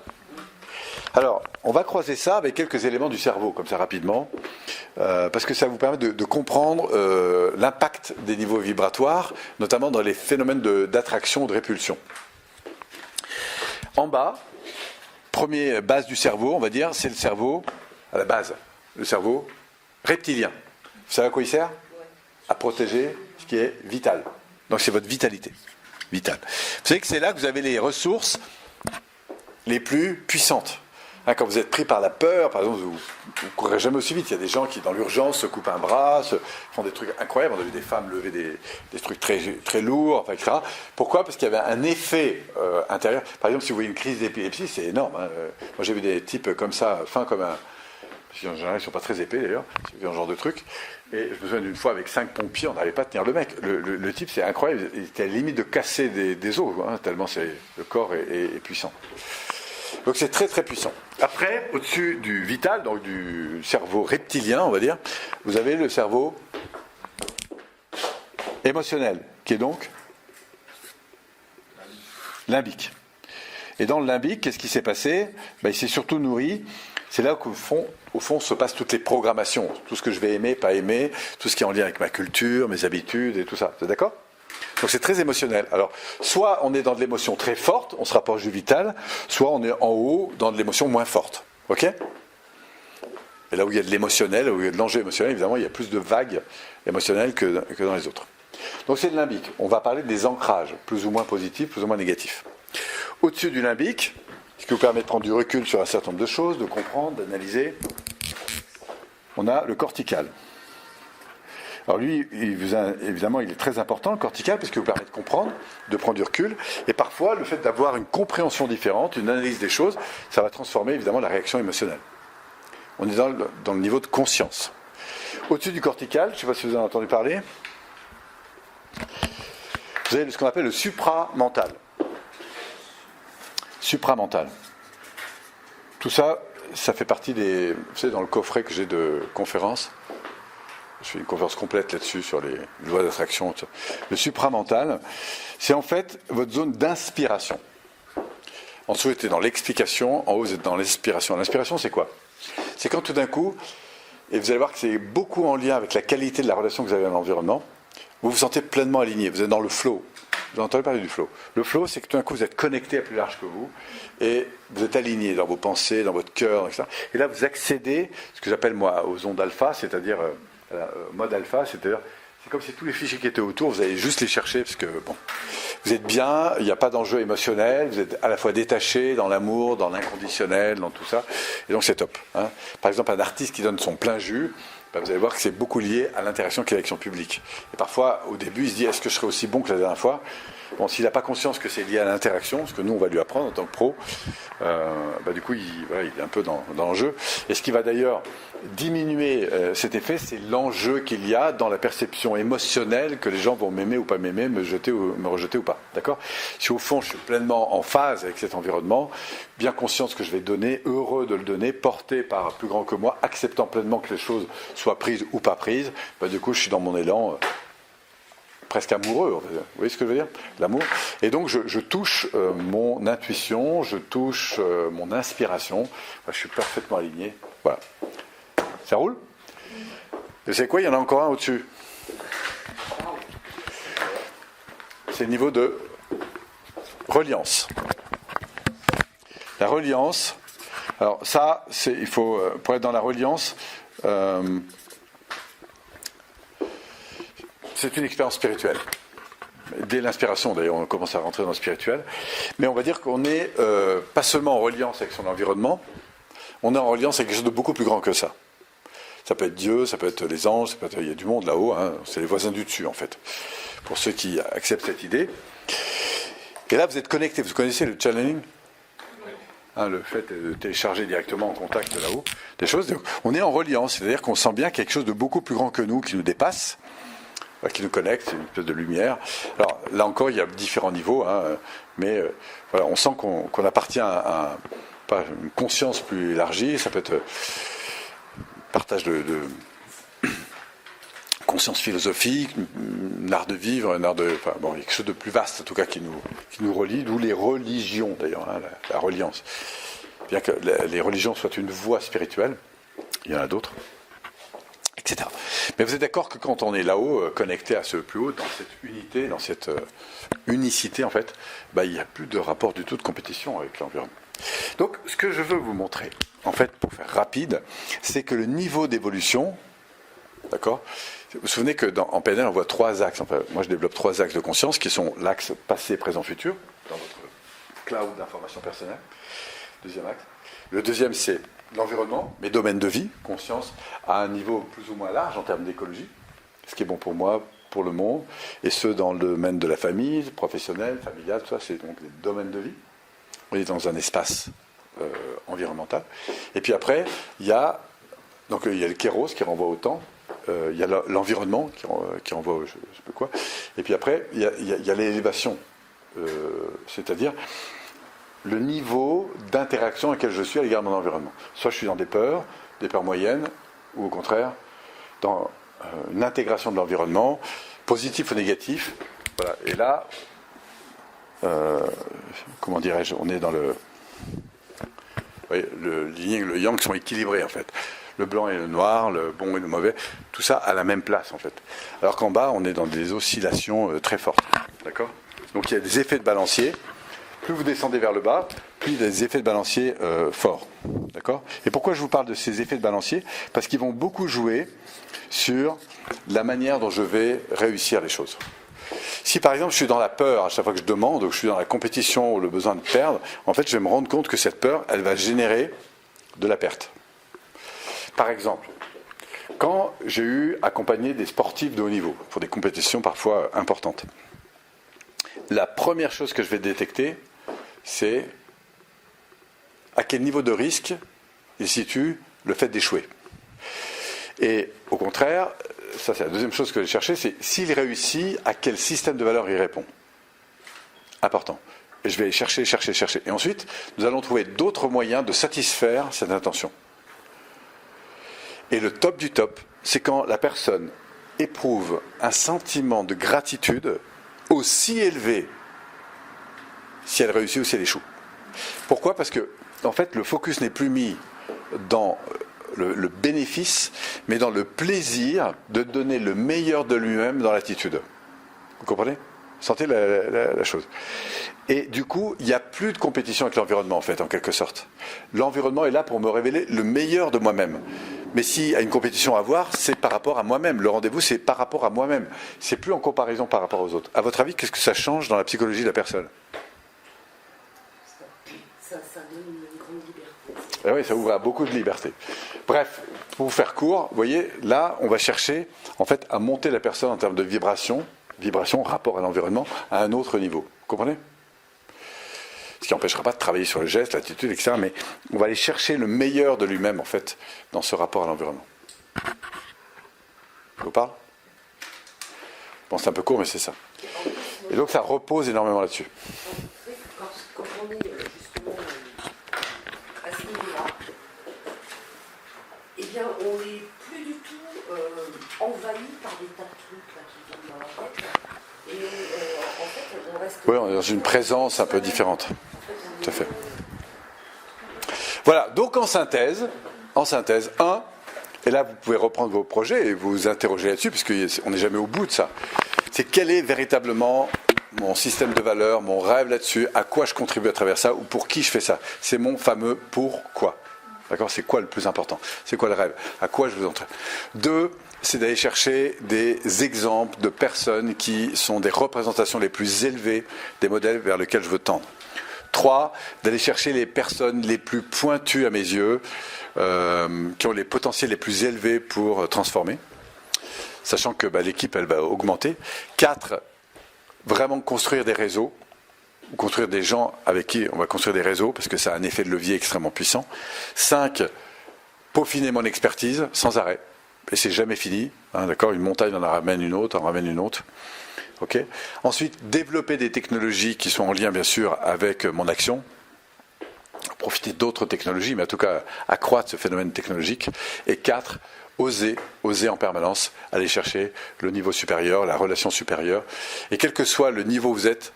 Alors, on va croiser ça avec quelques éléments du cerveau, comme ça rapidement, parce que ça vous permet de comprendre l'impact des niveaux vibratoires, notamment dans les phénomènes d'attraction ou de répulsion. En bas, première base du cerveau, on va dire, c'est le cerveau, à la base, le cerveau reptilien. Vous savez à quoi il sert ? À protéger ce qui est vital. Donc c'est votre vitalité. Vitale. Vous savez que c'est là que vous avez les ressources les plus puissantes. Hein, quand vous êtes pris par la peur, par exemple, vous ne courrez jamais aussi vite. Il y a des gens qui, dans l'urgence, se coupent un bras, font des trucs incroyables. On a vu des femmes lever des trucs très, très lourds, enfin, etc. Pourquoi ? Parce qu'il y avait un effet intérieur. Par exemple, si vous voyez une crise d'épilepsie, c'est énorme. Hein. Moi, j'ai vu des types comme ça, fins comme un... En général, ils ne sont pas très épais, d'ailleurs, c'est un genre de truc. Et je me souviens d'une fois, avec 5 pompiers, on n'arrivait pas à tenir le mec. Le type, c'est incroyable. Il était à la limite de casser des os, hein, tellement le corps est puissant. Donc c'est très très puissant. Après, au-dessus du vital, donc du cerveau reptilien, on va dire, vous avez le cerveau émotionnel, qui est donc limbique. Et dans le limbique, qu'est-ce qui s'est passé ? Il s'est surtout nourri. C'est là qu'au fond se passent toutes les programmations, tout ce que je vais aimer, pas aimer, tout ce qui est en lien avec ma culture, mes habitudes et tout ça. Vous êtes d'accord ? Donc c'est très émotionnel. Alors, soit on est dans de l'émotion très forte, on se rapproche du vital, soit on est en haut dans de l'émotion moins forte. Ok ? Et là où il y a de l'émotionnel, là où il y a de l'enjeu émotionnel, évidemment, il y a plus de vagues émotionnelles que dans les autres. Donc c'est le limbique. On va parler des ancrages, plus ou moins positifs, plus ou moins négatifs. Au-dessus du limbique, ce qui vous permet de prendre du recul sur un certain nombre de choses, de comprendre, d'analyser, on a le cortical. Alors lui, évidemment, il est très important, le cortical, parce qu'il vous permet de comprendre, de prendre du recul. Et parfois, le fait d'avoir une compréhension différente, une analyse des choses, ça va transformer évidemment la réaction émotionnelle. On est dans le niveau de conscience. Au-dessus du cortical, je ne sais pas si vous en avez entendu parler, vous avez ce qu'on appelle le supramental. Supramental. Tout ça, ça fait partie vous savez, dans le coffret que j'ai de conférences. Je fais une conférence complète là-dessus sur les lois d'attraction. Le supramental, c'est en fait votre zone d'inspiration. En dessous, vous êtes dans l'explication, en haut, vous êtes dans l'inspiration. L'inspiration, c'est quoi ? C'est quand tout d'un coup, et vous allez voir que c'est beaucoup en lien avec la qualité de la relation que vous avez à l'environnement, vous vous sentez pleinement aligné, vous êtes dans le flow. Vous entendez parler du flow. Le flow, c'est que tout d'un coup, vous êtes connecté à plus large que vous, et vous êtes aligné dans vos pensées, dans votre cœur, etc. Et là, vous accédez, ce que j'appelle, moi, aux ondes alpha, c'est-à-dire... mode alpha, c'est-à-dire c'est comme si tous les fichiers qui étaient autour, vous allez juste les chercher parce que bon, vous êtes bien, il n'y a pas d'enjeu émotionnel, vous êtes à la fois détaché dans l'amour, dans l'inconditionnel, dans tout ça, et donc c'est top. Hein. Par exemple, un artiste qui donne son plein jus, vous allez voir que c'est beaucoup lié à l'interaction qu'il a avec son public. Et parfois, au début, il se dit, est-ce que je serai aussi bon que la dernière fois ? Bon, s'il n'a pas conscience que c'est lié à l'interaction, ce que nous, on va lui apprendre en tant que pro, du coup, il est un peu dans l'enjeu. Et ce qui va d'ailleurs diminuer cet effet, c'est l'enjeu qu'il y a dans la perception émotionnelle que les gens vont m'aimer ou pas m'aimer, me rejeter ou pas. D'accord ? Si au fond, je suis pleinement en phase avec cet environnement, bien conscient de ce que je vais donner, heureux de le donner, porté par plus grand que moi, acceptant pleinement que les choses soient prises ou pas prises, du coup, je suis dans mon élan... presque amoureux, vous voyez ce que je veux dire ? L'amour. Et donc je touche mon intuition, je touche mon inspiration, je suis parfaitement aligné. Voilà. Ça roule ? Et c'est quoi ? Il y en a encore un au-dessus. C'est le niveau de reliance. La reliance, alors ça, il faut, pour être dans la reliance, c'est une expérience spirituelle. Dès l'inspiration, d'ailleurs, on commence à rentrer dans le spirituel. Mais on va dire qu'on n'est pas seulement en reliance avec son environnement, on est en reliance avec quelque chose de beaucoup plus grand que ça. Ça peut être Dieu, ça peut être les anges, il y a du monde là-haut, hein, c'est les voisins du dessus, en fait, pour ceux qui acceptent cette idée. Et là, vous êtes connecté. Vous connaissez le channeling ? Hein, le fait de télécharger directement en contact là-haut des choses. Donc, on est en reliance, c'est-à-dire qu'on sent bien quelque chose de beaucoup plus grand que nous, qui nous dépasse, qui nous connecte, c'est une espèce de lumière. Alors là encore, il y a différents niveaux, hein, mais voilà, on sent qu'on appartient à pas, une conscience plus élargie, ça peut être partage de conscience philosophique, un art de vivre, un art de, enfin, bon, quelque chose de plus vaste en tout cas qui nous relie, d'où les religions d'ailleurs, hein, la reliance. Bien que les religions soient une voie spirituelle, il y en a d'autres, etc. Mais vous êtes d'accord que quand on est là-haut, connecté à ce plus haut, dans cette unité, dans cette unicité en fait, il n'y a plus de rapport du tout de compétition avec l'environnement. Donc ce que je veux vous montrer, en fait, pour faire rapide, c'est que le niveau d'évolution, d'accord ? Vous vous souvenez qu'en PNL, on voit 3 axes. Enfin, moi, je développe 3 axes de conscience qui sont l'axe passé, présent, futur, dans votre cloud d'information personnelle. Deuxième axe. Le deuxième, c'est l'environnement, mes domaines de vie, conscience, à un niveau plus ou moins large en termes d'écologie, ce qui est bon pour moi, pour le monde, et ce, dans le domaine de la famille, professionnel, familial, tout ça, c'est donc des domaines de vie. On est dans un espace environnemental. Et puis après, il y a le kéros qui renvoie au temps. Il y a l'environnement qui renvoie au je sais plus quoi. Et puis après, il y a l'élévation, c'est-à-dire le niveau d'interaction auquel je suis à l'égard de mon environnement. Soit je suis dans des peurs moyennes, ou au contraire, dans une intégration de l'environnement, positif ou négatif. Voilà. Et là, comment dirais-je, on est dans le yin et le yang qui sont équilibrés en fait. Le blanc et le noir, le bon et le mauvais, tout ça à la même place en fait. Alors qu'en bas, on est dans des oscillations très fortes. D'accord ? Donc il y a des effets de balancier. Plus vous descendez vers le bas, plus il y a des effets de balancier forts. D'accord ? Et pourquoi je vous parle de ces effets de balancier ? Parce qu'ils vont beaucoup jouer sur la manière dont je vais réussir les choses. Si par exemple je suis dans la peur à chaque fois que je demande, ou que je suis dans la compétition ou le besoin de perdre, en fait je vais me rendre compte que cette peur, elle va générer de la perte. Par exemple, quand j'ai eu accompagné des sportifs de haut niveau pour des compétitions parfois importantes, la première chose que je vais détecter, c'est à quel niveau de risque il situe le fait d'échouer. Et au contraire, ça c'est la deuxième chose que j'ai cherché, c'est s'il réussit, à quel système de valeurs il répond. Important. Et je vais chercher. Et ensuite, nous allons trouver d'autres moyens de satisfaire cette intention. Et le top du top, c'est quand la personne éprouve un sentiment de gratitude aussi élevé si elle réussit ou si elle échoue. Pourquoi ? Parce que, en fait, le focus n'est plus mis dans le bénéfice, mais dans le plaisir de donner le meilleur de lui-même dans l'attitude. Vous comprenez ? Sentez la chose. Et du coup, il n'y a plus de compétition avec l'environnement, en fait, en quelque sorte. L'environnement est là pour me révéler le meilleur de moi-même. Mais s'il y a une compétition à avoir, c'est par rapport à moi-même. Le rendez-vous, c'est par rapport à moi-même. C'est plus en comparaison par rapport aux autres. À votre avis, qu'est-ce que ça change dans la psychologie de la personne ? Ça donne une grande liberté. Ah oui, ça ouvre à beaucoup de liberté. Bref, pour vous faire court, vous voyez, là, on va chercher, en fait, à monter la personne en termes de vibration, rapport à l'environnement, à un autre niveau. Vous comprenez ? Ce qui n'empêchera pas de travailler sur le geste, l'attitude, etc. Mais on va aller chercher le meilleur de lui-même, en fait, dans ce rapport à l'environnement. Je vous parle ? Bon, c'est un peu court, mais c'est ça. Et donc, ça repose énormément là-dessus. Quand on est justement à ce niveau-là, eh bien, on n'est plus du tout envahi par des tas de trucs là, qui viennent dans la tête. Et en fait, on reste... Oui, on est dans une présence un peu différente. Tout à fait. Voilà, donc en synthèse, et là vous pouvez reprendre vos projets et vous interroger là-dessus, puisqu'on n'est jamais au bout de ça. C'est quel est véritablement mon système de valeurs, mon rêve là-dessus, à quoi je contribue à travers ça, ou pour qui je fais ça. C'est mon fameux pourquoi. D'accord ? C'est quoi le plus important ? C'est quoi le rêve ? À quoi je vous entraîne ? 2, c'est d'aller chercher des exemples de personnes qui sont des représentations les plus élevées des modèles vers lesquels je veux tendre. 3, d'aller chercher les personnes les plus pointues à mes yeux, qui ont les potentiels les plus élevés pour transformer, sachant que l'équipe, elle va augmenter. 4, vraiment construire des réseaux, construire des gens avec qui on va construire des réseaux, parce que ça a un effet de levier extrêmement puissant. 5, peaufiner mon expertise sans arrêt. Et c'est jamais fini, hein, d'accord ? Une montagne en ramène une autre, Okay. Ensuite, développer des technologies qui sont en lien, bien sûr, avec mon action. profiter d'autres technologies, mais en tout cas accroître ce phénomène technologique. Et 4, oser en permanence aller chercher le niveau supérieur, la relation supérieure. Et quel que soit le niveau où vous êtes,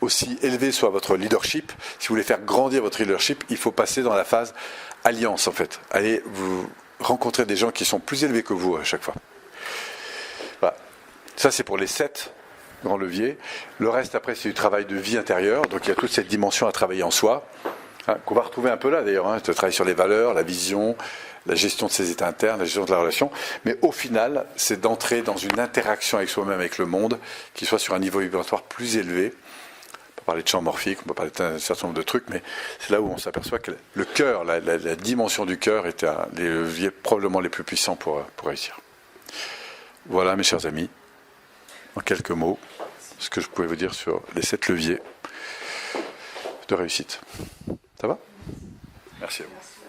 aussi élevé soit votre leadership, si vous voulez faire grandir votre leadership, il faut passer dans la phase alliance en fait. Allez vous rencontrer des gens qui sont plus élevés que vous à chaque fois. Voilà. Ça c'est pour les 7 grands leviers. Le reste après c'est du travail de vie intérieure, donc il y a toute cette dimension à travailler en soi, hein, qu'on va retrouver un peu là d'ailleurs, hein, de travailler sur les valeurs, la vision, la gestion de ses états internes, la gestion de la relation, mais au final c'est d'entrer dans une interaction avec soi-même, avec le monde, qui soit sur un niveau vibratoire plus élevé. On peut parler de champ morphique, on peut parler d'un certain nombre de trucs, mais c'est là où on s'aperçoit que le cœur, la dimension du cœur est un des leviers probablement les plus puissants pour réussir. Voilà mes chers amis, en quelques mots, ce que je pouvais vous dire sur les 7 leviers de réussite. Ça va ? Merci à vous. Merci.